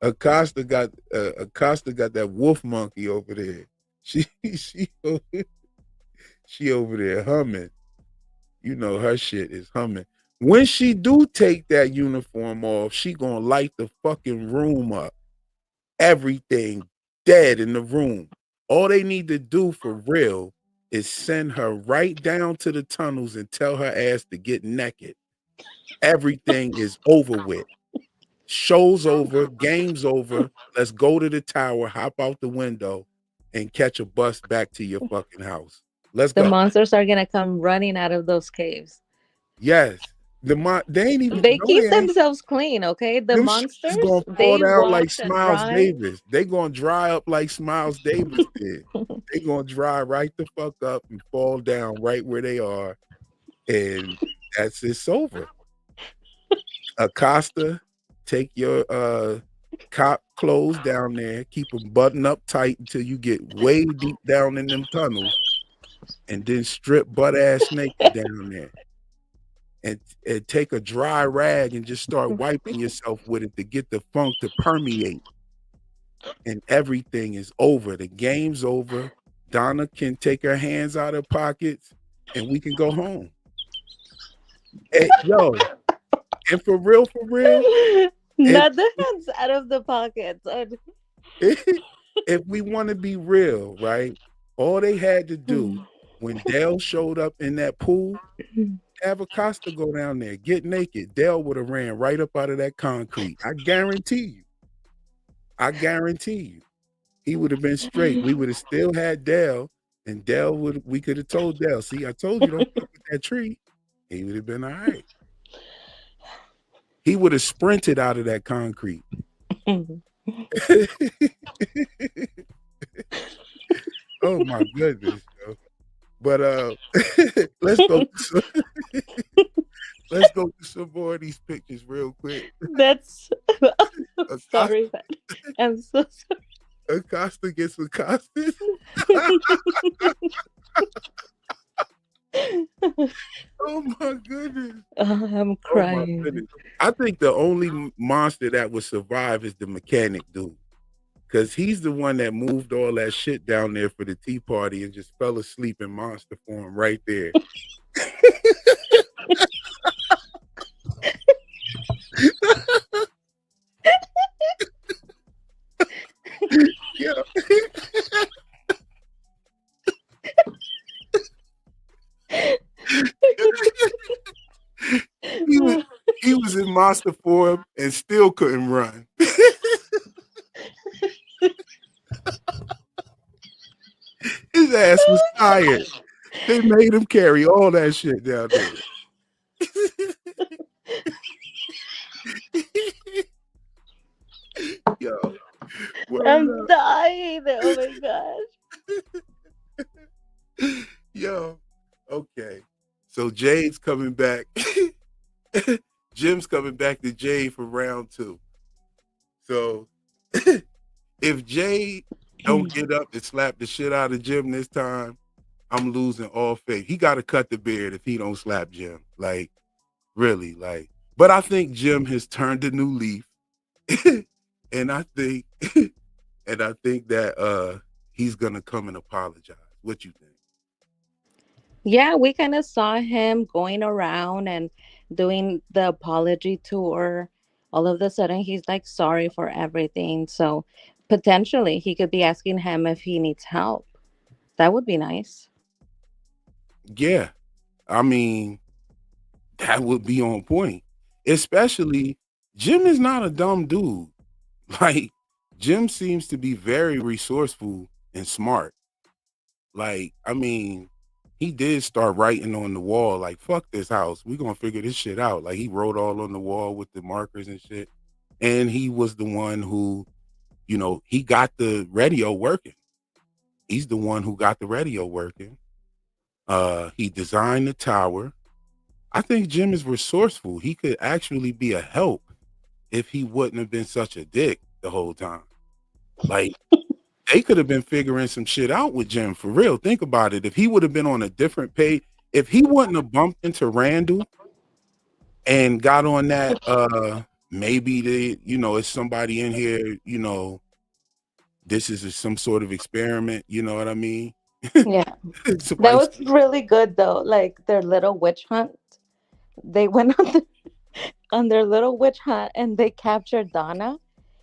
Acosta got that wolf monkey over there. She she over there humming. You know her shit is humming. When she do take that uniform off, she gonna light the fucking room up. Everything dead in the room. All they need to do for real is send her right down to the tunnels and tell her ass to get naked. Everything is over with. Show's over, game's over. Let's go to the tower, hop out the window, and catch a bus back to your fucking house. Let's The go. monsters are gonna come running out of those caves. Yes. They ain't even They no keep they ain't. themselves clean, okay? The Them shits is monsters, gonna fall they down like wash and Smiles dry. Davis. They gonna dry up like Smiles Davis did. They gonna dry right the fuck up and fall down right where they are, and that's it's over. Acosta, take your cop clothes down there, keep them buttoned up tight until you get way deep down in them tunnels, and then strip butt ass naked down there. And take a dry rag and just start wiping yourself with it to get the funk to permeate. And everything is over. The game's over. Donna can take her hands out of pockets and we can go home. Yo, and for real, if Not the hands out of the pockets. if we want to be real, right? All they had to do when Dale showed up in that pool, have Acosta go down there, get naked. Dale would have ran right up out of that concrete. I guarantee you. I guarantee you. He would have been straight. We would have still had Dale, and Dale would we could have told Dale, see, I told you don't fuck with that tree. He would have been all right. He would have sprinted out of that concrete. Oh my goodness, yo. But let's go to some, let's go to some more of these pictures real quick. That's I'm Acosta, sorry, but I'm so Acosta gets accosted. sorry. Oh my goodness. I'm Oh my crying. goodness. I think the only monster that would survive is the mechanic dude. Cause he's the one that moved all that shit down there for the tea party and just fell asleep in monster form right there. Yeah. he was he was in monster form and still couldn't run. His ass was tired. They made him carry all that shit down there. Yo, word I'm dying. Oh my gosh. up. Yo, okay. So Jade's coming back. Jim's coming back to Jade for round 2. So if Jade don't get up and slap the shit out of Jim this time, I'm losing all faith. He got to cut the beard if he don't slap Jim. Like, really, like. But I think Jim has turned a new leaf, and I think, and I think that he's gonna come and apologize. What you think? Yeah, we kind of saw him going around and doing the apology tour. All of a sudden, he's like sorry for everything. So potentially, he could be asking him if he needs help. That would be nice. Yeah, I mean that would be on point. Especially Jim is not a dumb dude. Like Jim seems to be very resourceful and smart. Like, I mean, he did start writing on the wall, like, fuck this house. We gonna figure this shit out. Like he wrote all on the wall with the markers and shit. And he was the one who, he got the radio working. He's the one who got the radio working. He designed the tower. I think Jim is resourceful. He could actually be a help if he wouldn't have been such a dick the whole time. Like they could have been figuring some shit out with Jim for real. Think about it. If he would have been on a different page, if he wouldn't have bumped into Randall and got on that, maybe it's somebody in here, this is some sort of experiment, you know what I mean? Yeah. That Somebody, was really good though. Like their little witch hunt. They went on their little witch hunt and they captured Donna.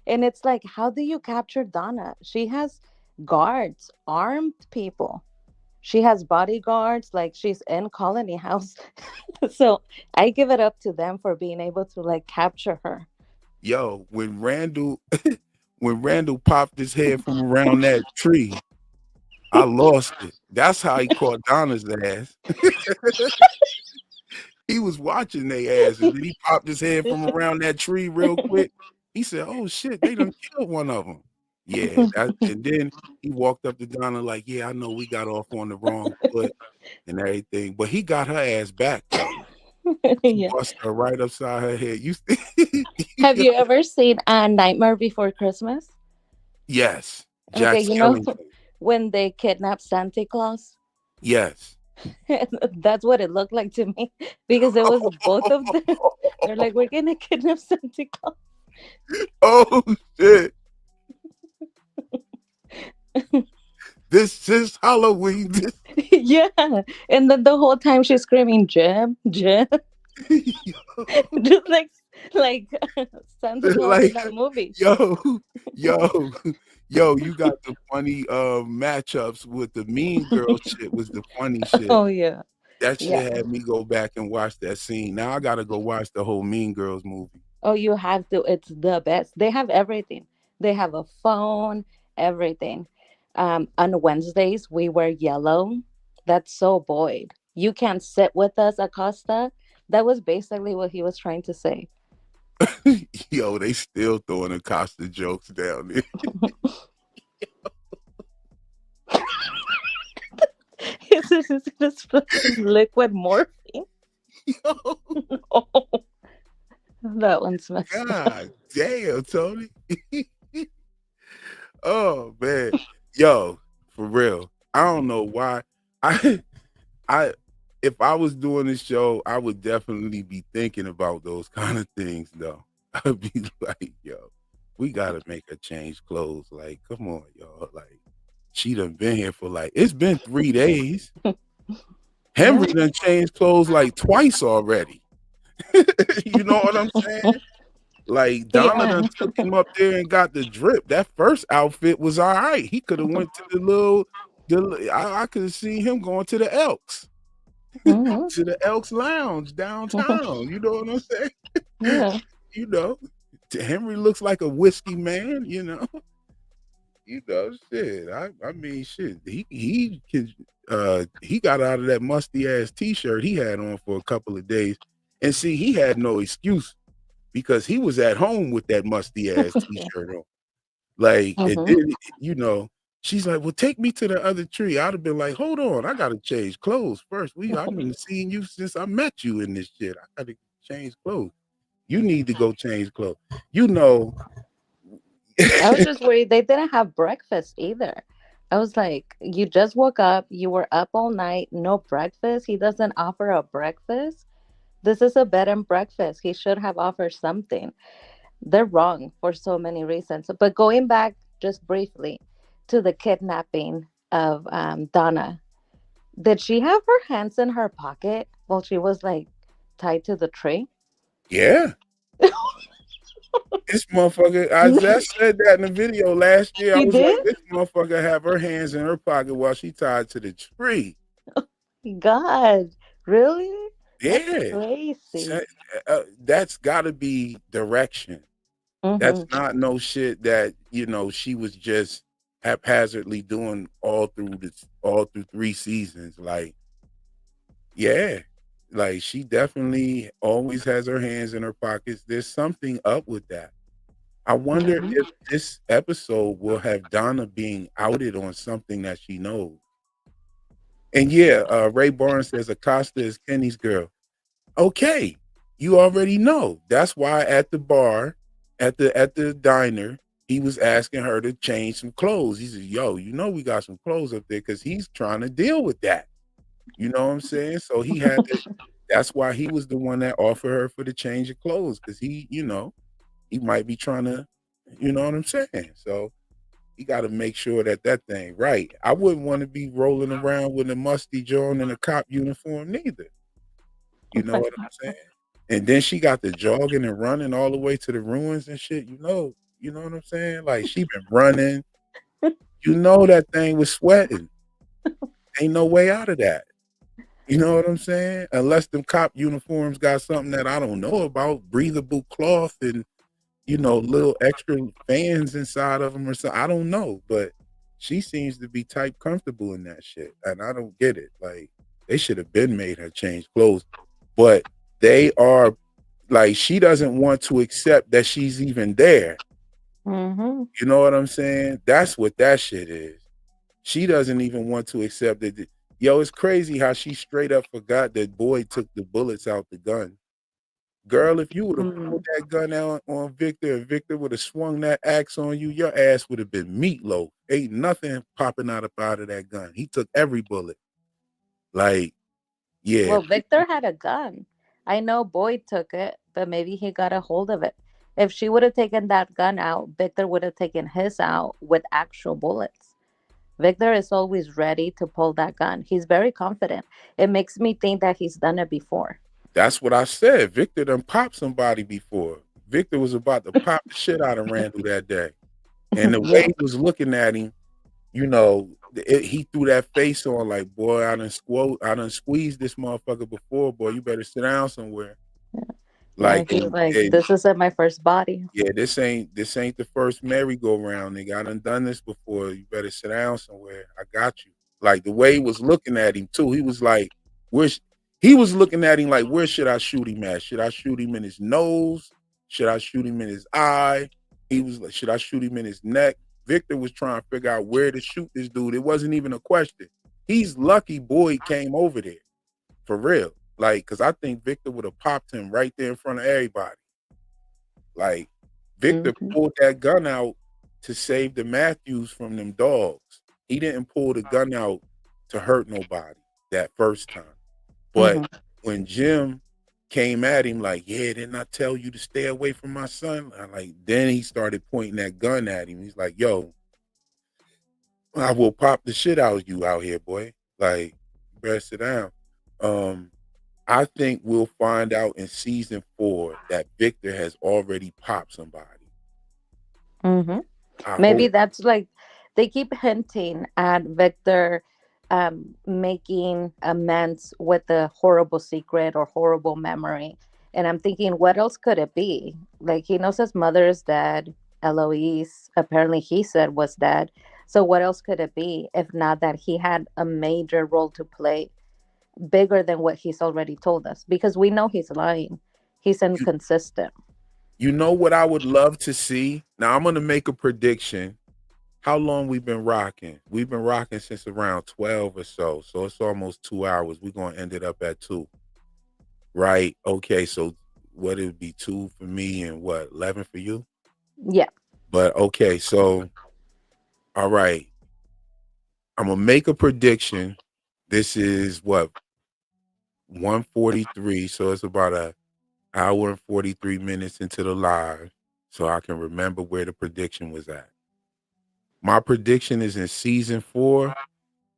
And it's like, how do you capture Donna? She has guards, armed people. She has bodyguards, like she's in Colony House. So I give it up to them for being able to like capture her. yo, when Randall popped his head from around that tree, I lost it. That's how he caught Donna's ass. He was watching their ass, and then he popped his head from around that tree real quick. He said, "Oh shit, they done killed one of them." Yeah, and then he walked up to Donna like, "Yeah, I know we got off on the wrong foot and everything, but he got her ass back though. He Yeah. bust her right upside her head." Have you ever seen A Nightmare Before Christmas? Yes, Okay, Jack you know Skellington. when they kidnap Santa Claus? Yes. That's what it looked like to me because it was both of them. They're like, we're gonna kidnap Santa Claus. Oh shit! This is Halloween. Yeah. And then the whole time she's screaming, Jim, Jim. Just like Santa Claus in Like, that movie. yo, yo, yo, you got the funny matchups with the Mean Girl shit was the funny shit. Oh yeah. That Yeah. shit had me go back and watch that scene. Now I gotta go watch the whole Mean Girls movie. Oh, you have to. It's the best. They have everything. They have a phone, everything. On Wednesdays, we wear yellow. That's so Boyd. You can't sit with us, Acosta. That was basically what he was trying to say. Yo, they still throwing Acosta jokes down there. This liquid morphine. Yo, Oh, that one's messed up. God damn, Tony. Oh man. Yo, for real. I don't know why. I I if I was doing this show, I would definitely be thinking about those kind of things though. I'd be like, yo, we gotta make her change clothes. Like, come on, y'all. Like, she done been here for like it's been 3 days. Yeah. Henry done changed clothes like twice already. You know what I'm saying? Like Donna Yeah. done took him up there and got the drip. That first outfit was all right. He could have went to I could have seen him going to the Elks, Mhm. to the Elks Lounge downtown. You know what I'm saying? Yeah. You know, Henry looks like a whiskey man. Shit. I mean, shit. He got out of that musty ass T-shirt he had on for a couple of days, and see, he had no excuse because he was at home with that musty ass T-shirt on. Like, and Mhm. then she's like, "Well, take me to the other tree." I'd have been like, "Hold on, I gotta change clothes first. I've been seeing you since I met you in this shit. I gotta change clothes. You need to go change clothes." You know, I was just worried they didn't have breakfast either. I was like, you just woke up, you were up all night, no breakfast. He doesn't offer a breakfast. This is a bed and breakfast. He should have offered something. They're wrong for so many reasons. But going back just briefly to the kidnapping of Donna, did she have her hands in her pocket while she was like tied to the tree? yeah, this motherfucker. I just said that in the video last year. I She was like, did? this motherfucker have her hands in her pocket while she tied to the tree. God, really? That's Yeah, crazy. that's got to be direction. That's Hmm. not no shit that, she was just haphazardly doing all through 3 seasons. Like, yeah. Like she definitely always has her hands in her pockets. There's something up with that. I wonder Hmm. if this episode will have Donna being outed on something that she knows. And yeah, Ray Barnes says Acosta is Kenny's girl. Okay, you already know. That's why at the bar, at the diner, he was asking her to change some clothes. He said, "Yo, we got some clothes up there," because he's trying to deal with that. You know what I'm saying? So he had to. That's why he was the one that offered her for the change of clothes because he might be trying to, you know what I'm saying? So he got to make sure that thing right. I wouldn't want to be rolling around with a musty John in a cop uniform neither. You know what I'm saying? And then she got the jogging and running all the way to the ruins and shit. You know what I'm saying? Like she been running. That thing was sweating. Ain't no way out of that. You know what I'm saying? Unless them cop uniforms got something that I don't know about, breathable cloth and little extra fans inside of them or something. I don't know, but she seems to be type comfortable in that shit, and I don't get it. Like they should have been made her change clothes, but they are like she doesn't want to accept that she's even there. Hmm. You know what I'm saying? That's what that shit is. She doesn't even want to accept that. Yo, it's crazy how she straight up forgot that Boyd took the bullets out the gun. Girl, if you would have pulled that gun out on Victor and Victor would have swung that axe on you, your ass would have been meatloaf. Ain't nothing popping out of that gun. He took every bullet. Like, yeah, Well, Victor had a gun. I know Boyd took it, but maybe he got a hold of it. If she would have taken that gun out, Victor would have taken his out with actual bullets. Victor is always ready to pull that gun. He's very confident. It makes me think that he's done it before. that's what I said. Victor done popped somebody before. Victor was about to pop the shit out of Randall that day. And the way Yeah. he was looking at him, he threw that face on like, boy, I done squeezed this motherfucker before, boy. You better sit down somewhere. Yeah, Like, he's like, and this isn't my first body. yeah, this ain't the first merry-go-round, nigga. I done this before. You better sit down somewhere. I got you. Like the way he was looking at him too. He was like, he was looking at him like, where should I shoot him at? Should I shoot him in his nose? Should I shoot him in his eye? He was like, should I shoot him in his neck? Victor was trying to figure out where to shoot this dude. It wasn't even a question. He's lucky Boyd came over there for real. Like, cause I think Victor would have popped him right there in front of everybody. Like Victor Hmm. pulled that gun out to save the Matthews from them dogs. He didn't pull the gun out to hurt nobody that first time. But Hmm. when Jim came at him like, yeah, didn't I tell you to stay away from my son? Then he started pointing that gun at him. He's like, yo, I will pop the shit out of you out here, boy. Like, you better sit down. Um, I think we'll find out in season 4 that Victor has already popped somebody. Hmm. I Maybe hope. that's like they keep hinting at Victor making amends with the horrible secret or horrible memory. And I'm thinking, what else could it be? Like, he knows his mother is dead. Eloise, apparently, he said was dead. So, what else could it be if not that he had a major role to play, bigger than what he's already told us? Because we know he's lying, he's You, inconsistent. you know what I would love to see? Now I'm gonna make a prediction. How long we've been rocking? We've been rocking since around 12 or so. So it's almost 2 hours. We're gonna end it up at 2. Right. Okay, so what it would be 2 for me and what 11 for you? Yeah. But okay, so all right. I'm gonna make a prediction. This is what 1:43, so it's about a hour and 43 minutes into the live, so I can remember where the prediction was at. My prediction is in season 4,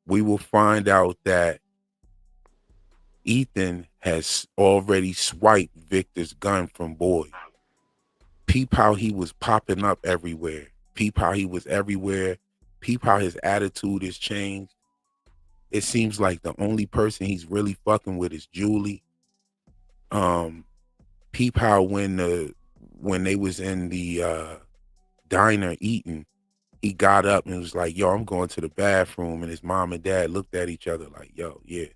we will find out that Ethan has already swiped Victor's gun from Boyd. Peep how he was popping up everywhere. Peep how he was everywhere. Peep how his attitude has changed. It seems like the only person he's really fucking with is Julie. Um, Peep how when they was in the diner eating, he got up and was like, "Yo, I'm going to the bathroom," and his mom and dad looked at each other like, "Yo, yeah,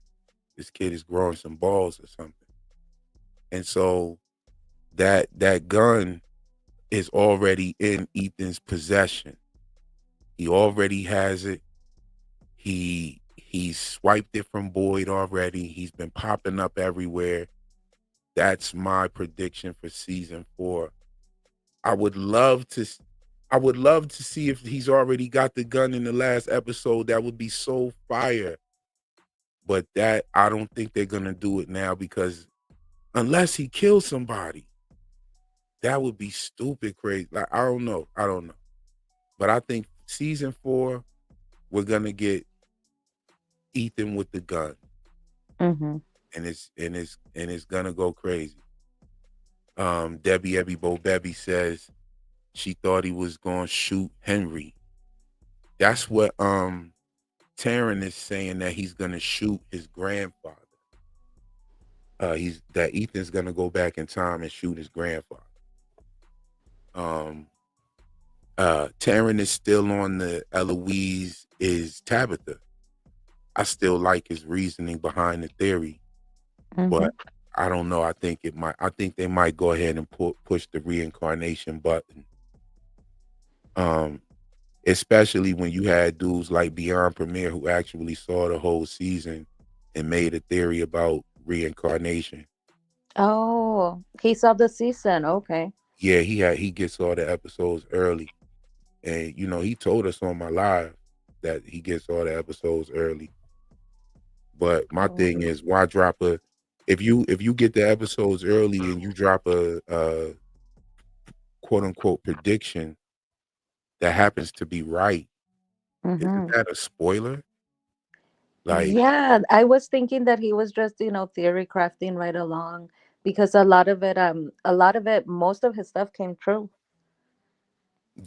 this kid is growing some balls or something." And so that gun is already in Ethan's possession. He already has it. He's swiped it from Boyd already. He's been popping up everywhere. That's my prediction for season 4. I would love to I would love to see if he's already got the gun in the last episode. That would be so fire. But that I don't think they're gonna do it now because unless he kills somebody, that would be stupid crazy. Like I don't know. I don't know. But I think season 4, we're gonna get Ethan with the gun. Mm-hmm. And it's gonna go crazy. Debbie Ebby Bo Bebby says she thought he was gonna shoot Henry. That's what Taryn is saying, that he's gonna shoot his grandfather. He's that Ethan's gonna go back in time and shoot his grandfather. Um Taryn is still on the Eloise is Tabitha. I still like his reasoning behind the theory, Mm-hmm. but I don't know. I think they might go ahead and push the reincarnation button. Um, Especially when you had dudes like Beyond Premiere who actually saw the whole season and made a theory about reincarnation. Oh, he saw the season. Okay. Yeah, he gets all the episodes early. And he told us on my live that he gets all the episodes early. But my Oh. thing is, why drop a if you get the episodes early and you drop a quote unquote prediction that happens to be right, isn't Mm-hmm. that a spoiler? Like, Yeah, I was thinking that he was just, theory crafting right along because a lot of it, most of his stuff came true.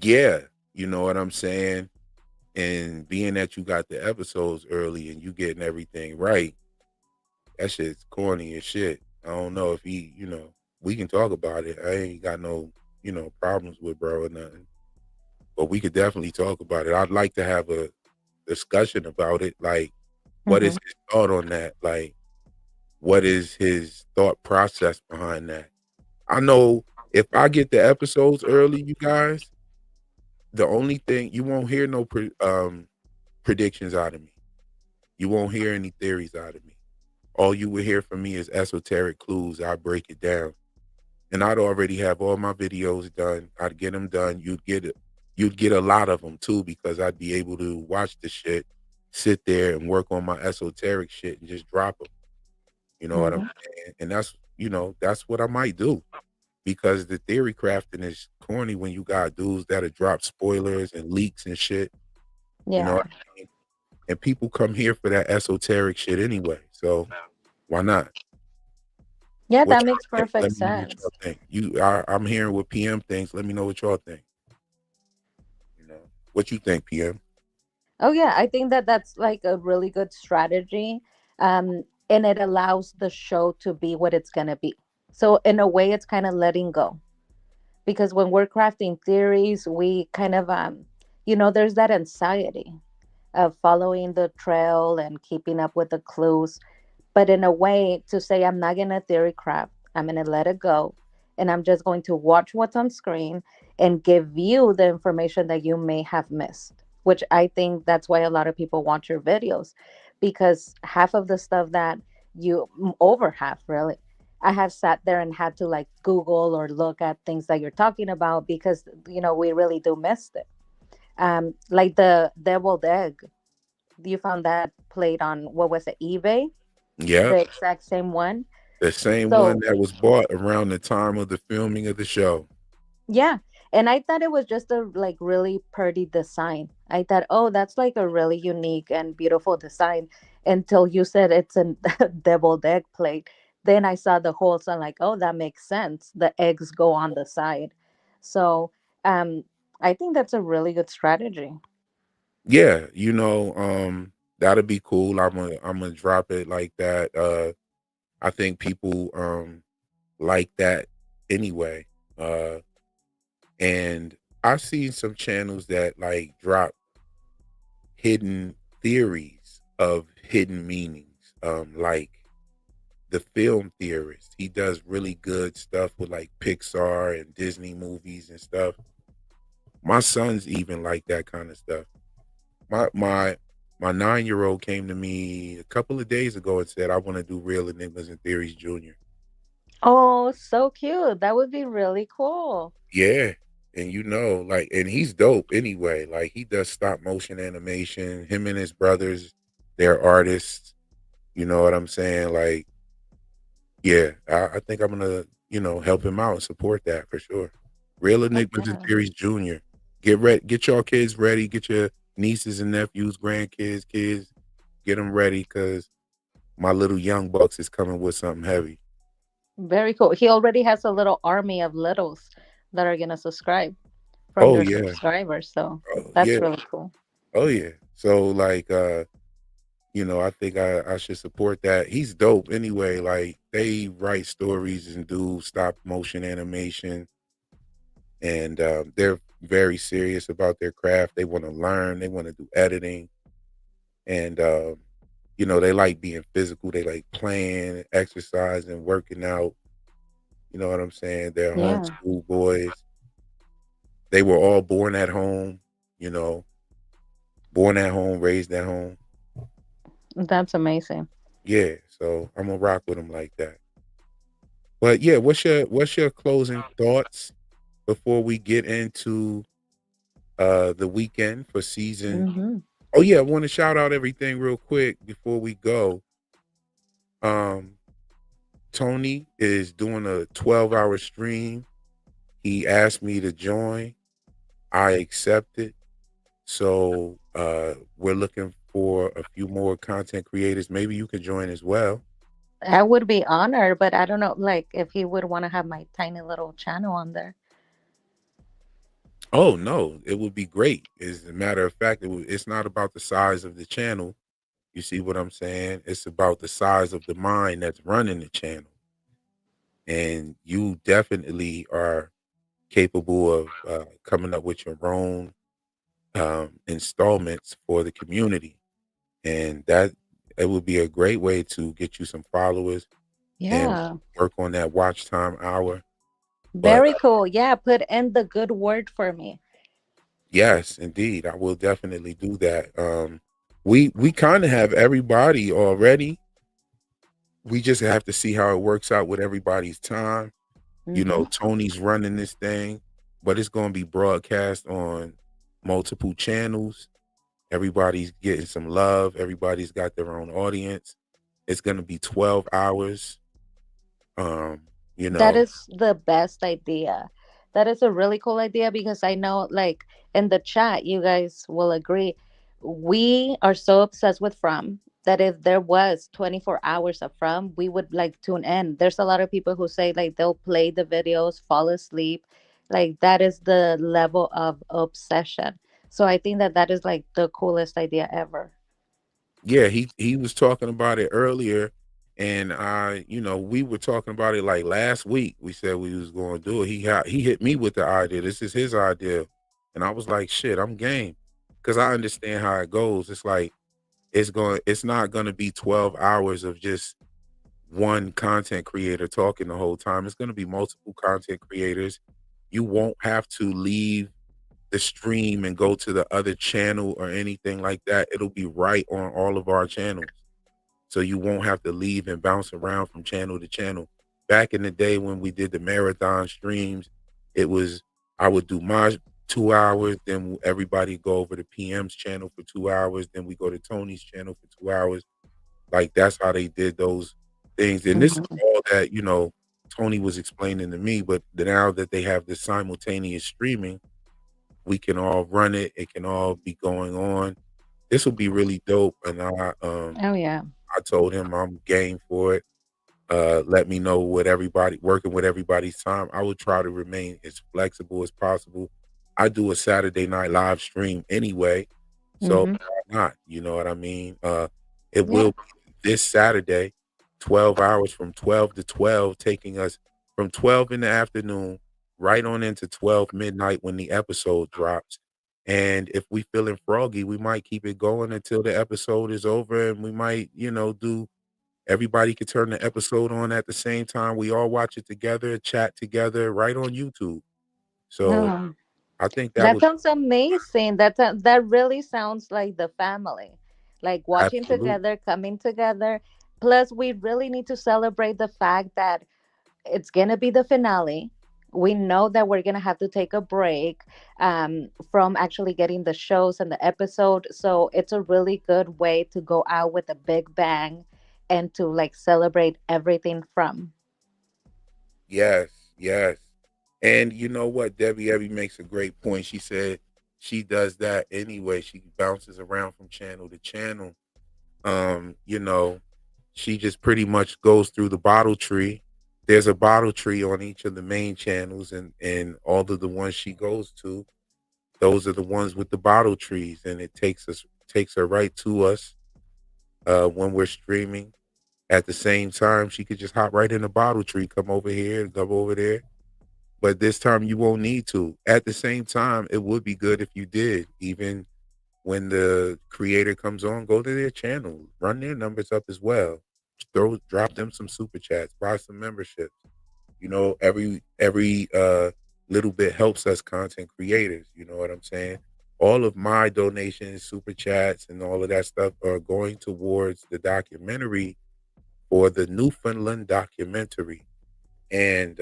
yeah, you know what I'm saying? And being that you got the episodes early and you getting everything right, that shit's corny as shit. I don't know if we can talk about it. I ain't got no, problems with bro or nothing. But we could definitely talk about it. I'd like to have a discussion about it. Like, what is Mm-hmm. his thought on that? Like, what is his thought process behind that? I know if I get the episodes early, you guys, the only thing you won't hear no predictions out of me. You won't hear any theories out of me. All you will hear from me is esoteric clues. I break it down, and I'd already have all my videos done. I'd get them done. You'd get a lot of them too because I'd be able to watch the shit, sit there and work on my esoteric shit and just drop them. You know what I'm Mm-hmm. saying? And that's what I might do because the theory crafting is corny when you got dudes that'll drop spoilers and leaks and shit. You know Yeah. what I mean? And people come here for that esoteric shit anyway. So why not? Yeah, What that y'all makes think? perfect Let me know what y'all sense. think. I'm hearing what PM thinks. Let me know what y'all think. What you think, PM? Oh yeah, I think that that's like a really good strategy. And it allows the show to be what it's going to be. So in a way it's kind of letting go because when we're crafting theories, we kind of there's that anxiety of following the trail and keeping up with the clues, but in a way to say I'm not going to theory craft, I'm going to let it go, and I'm just going to watch what's on screen and give you the information that you may have missed, which I think that's why a lot of people watch your videos, because half of the stuff that over half really, I have sat there and had to like Google or look at things that you're talking about because we really do miss it. Like the deviled egg, you found that played on, what was it, eBay, Yep. the exact same one. The same one So that was bought around the time of the filming of the show. yeah, and I thought it was just a like really pretty design. I thought, oh, that's like a really unique and beautiful design, until you said it's a deviled egg plate. Then I saw the holes. I'm like, oh, that makes sense. The eggs go on the side. So um I think that's a really good strategy. Yeah, that'd be cool. I'm gonna drop it like that. I think people like that anyway. And I've seen some channels that like drop hidden theories of hidden meanings. Like the film theorist. He does really good stuff with like Pixar and Disney movies and stuff. My son's even like that kind of stuff. My 9-year old came to me a couple of days ago and said, "I want to do Real Enigmas and Theories Junior." Oh, so cute. That would be really cool. Yeah, and like, and he's dope anyway. Like he does stop motion animation. Him and his brothers, they're artists. You know what I'm saying? Like, yeah, I think I'm gonna, help him out and support that for sure. Real Oh, Enigmas and yeah. Theories Junior. Get ready, get your kids ready, get your nieces and nephews, grandkids, kids, get them ready because my little young bucks is coming with something heavy. Very cool. He already has a little army of littles that are gonna subscribe from Oh their yeah, subscribers. So oh that's yeah, really cool. oh yeah. So like, I think I should support that. He's dope anyway. Like they write stories and do stop motion animation, and they're very serious about their craft. They want to learn. They want to do editing, and they like being physical. They like playing, exercising, working out. You know what I'm saying? They're Yeah, homeschool boys. They were all born at home. You know, born at home, raised at home. that's amazing. Yeah, so I'm gonna rock with them like that. But yeah, what's your closing thoughts before we get into the weekend for season? Hmm. Oh yeah, I want to shout out everything real quick before we go. Um Tony is doing a 12-hour stream. He asked me to join. I accepted. So we're looking for a few more content creators. Maybe you can join as well. I would be honored, but I don't know, like, if he would want to have my tiny little channel on there. Oh no, it would be great. As a matter of fact, it's not about the size of the channel. You see what I'm saying? It's about the size of the mind that's running the channel. And you definitely are capable of coming up with your own installments for the community. And that it would be a great way to get you some followers and Yeah, work on that watch time hour. But very cool. Yeah, put in the good word for me. yes, indeed, I will definitely do that. We kind of have everybody already. We just have to see how it works out with everybody's time. Hmm. Tony's running this thing, but it's going to be broadcast on multiple channels. Everybody's getting some love. Everybody's got their own audience. It's going to be 12 hours. Um, you That know, is the best idea. That is a really cool idea because I know, like, in the chat, you guys will agree. We are so obsessed with From that if there was 24 hours of From, we would like tune in. There's a lot of people who say, like, they'll play the videos, fall asleep. Like, that is the level of obsession. So I think that that is like the coolest idea ever. yeah, he was talking about it earlier, and we were talking about it like last week. We said we was going to do it. He hit me with the idea. This is his idea, and I was like, shit, I'm game, because I understand how it goes. It's like it's not going to be 12 hours of just one content creator talking the whole time. It's going to be multiple content creators. You won't have to leave the stream and go to the other channel or anything like that. It'll be right on all of our channels. So you won't have to leave and bounce around from channel to channel. Back in the day when we did the marathon streams, it was I would do my 2 hours, then everybody go over to PM's channel for 2 hours, then we go to Tony's channel for 2 hours. Like that's how they did those things. And this is Mhm. all that, Tony was explaining to me, but now that they have this simultaneous streaming, we can all run it. It can all be going on. This will be really dope. And Oh, yeah. I told him I'm game for it. Let me know what everybody working with everybody's time. I would try to remain as flexible as possible. I do a Saturday night live stream anyway, so Hmm. why not? You know what I mean? It Yeah. will be this Saturday, 12 hours from 12 to 12, taking us from 12 in the afternoon right on into 12 midnight when the episode drops. And if we feeling froggy, we might keep it going until the episode is over, and we might, do everybody could turn the episode on at the same time. We all watch it together, chat together right on YouTube. So Oh, I think that that would sounds amazing. That really sounds like the family, like watching absolutely. together, coming together. Plus, we really need to celebrate the fact that it's gonna be the finale. We know that we're gonna have to take a break from actually getting the shows and the episode. So it's a really good way to go out with a big bang and to like celebrate everything from. Yes, yes. And you know what? Debbie Abby makes a great point. She said she does that anyway. She bounces around from channel to channel. You know, she just pretty much goes through the bottle tree. There's a bottle tree on each of the main channels, and all of the ones she goes to, those are the ones with the bottle trees, and it takes her right to us when we're streaming. At the same time, she could just hop right in the bottle tree, come over here, and come over there. But this time you won't need to. At the same time, it would be good if you did. Even when the creator comes on, go to their channel, run their numbers up as well. Drop them some super chats, buy some memberships. Every little bit helps us content creators. You know what I'm saying? All of my donations, super chats, and all of that stuff are going towards the documentary, for the Newfoundland documentary. And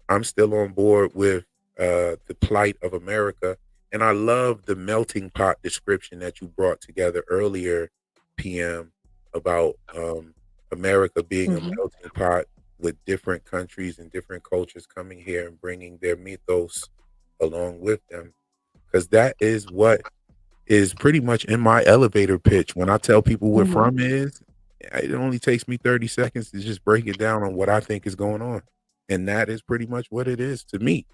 I'm still on board with the plight of America. And I love the melting pot description that you brought together earlier, PM, about America being a Hmm. melting pot with different countries and different cultures coming here and bringing their mythos along with them. Because that is what is pretty much in my elevator pitch. When I tell people where Hmm. from is, it only takes me 30 seconds to just break it down on what I think is going on. And that is pretty much what it is to me.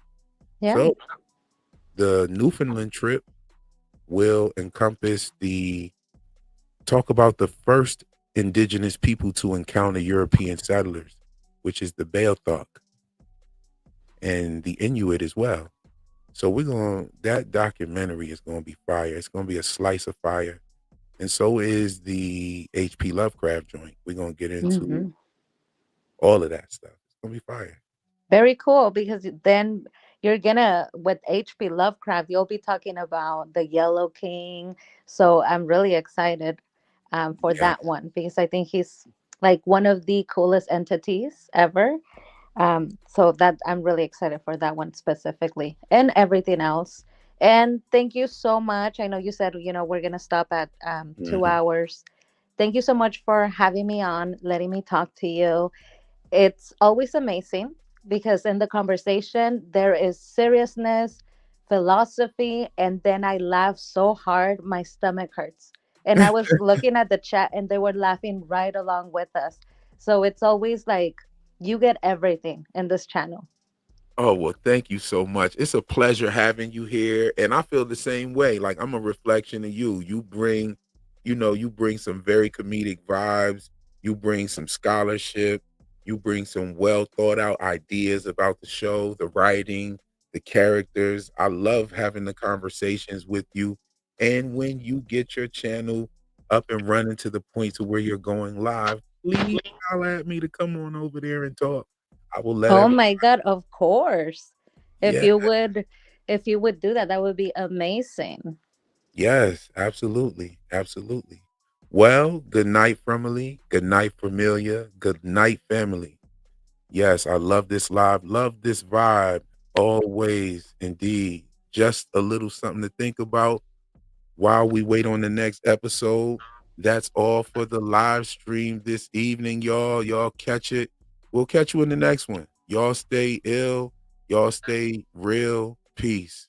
Yeah. So the Newfoundland trip will encompass the talk about the first indigenous people to encounter European settlers, which is the Beothuk and the Inuit as well. So that documentary is gonna be fire. It's gonna be a slice of fire. And so is the HP Lovecraft joint. We're gonna get into Hmm. all of that stuff. It's gonna be fire. Very cool because then you're gonna with HP Lovecraft, you'll be talking about the Yellow King. So I'm really excited for Yeah. that one because I think he's like one of the coolest entities ever. So that I'm really excited for that one specifically and everything else. And thank you so much. I know you said we're gonna stop at 2 hours. Thank you so much for having me on, letting me talk to you. It's always amazing because in the conversation there is seriousness, philosophy, and then I laugh so hard my stomach hurts. And I was looking at the chat and they were laughing right along with us. So it's always like you get everything in this channel. Oh, well, thank you so much. It's a pleasure having you here. And I feel the same way. Like I'm a reflection of you. You bring some very comedic vibes. You bring some scholarship. You bring some well thought out ideas about the show, the writing, the characters. I love having the conversations with you. And when you get your channel up and running to the point to where you're going live, please holler at me to come on over there and talk. I will let Oh every my god, of course. If yeah. you would if you would do that, that would be amazing. Yes, absolutely. Absolutely. Well, good night, family. Good night, familia. Good night, family. Yes, I love this live. Love this vibe. Always, indeed. Just a little something to think about while we wait on the next episode. That's all for the live stream this evening, y'all. Y'all catch it. We'll catch you in the next one. Y'all stay ill. Y'all stay real. Peace.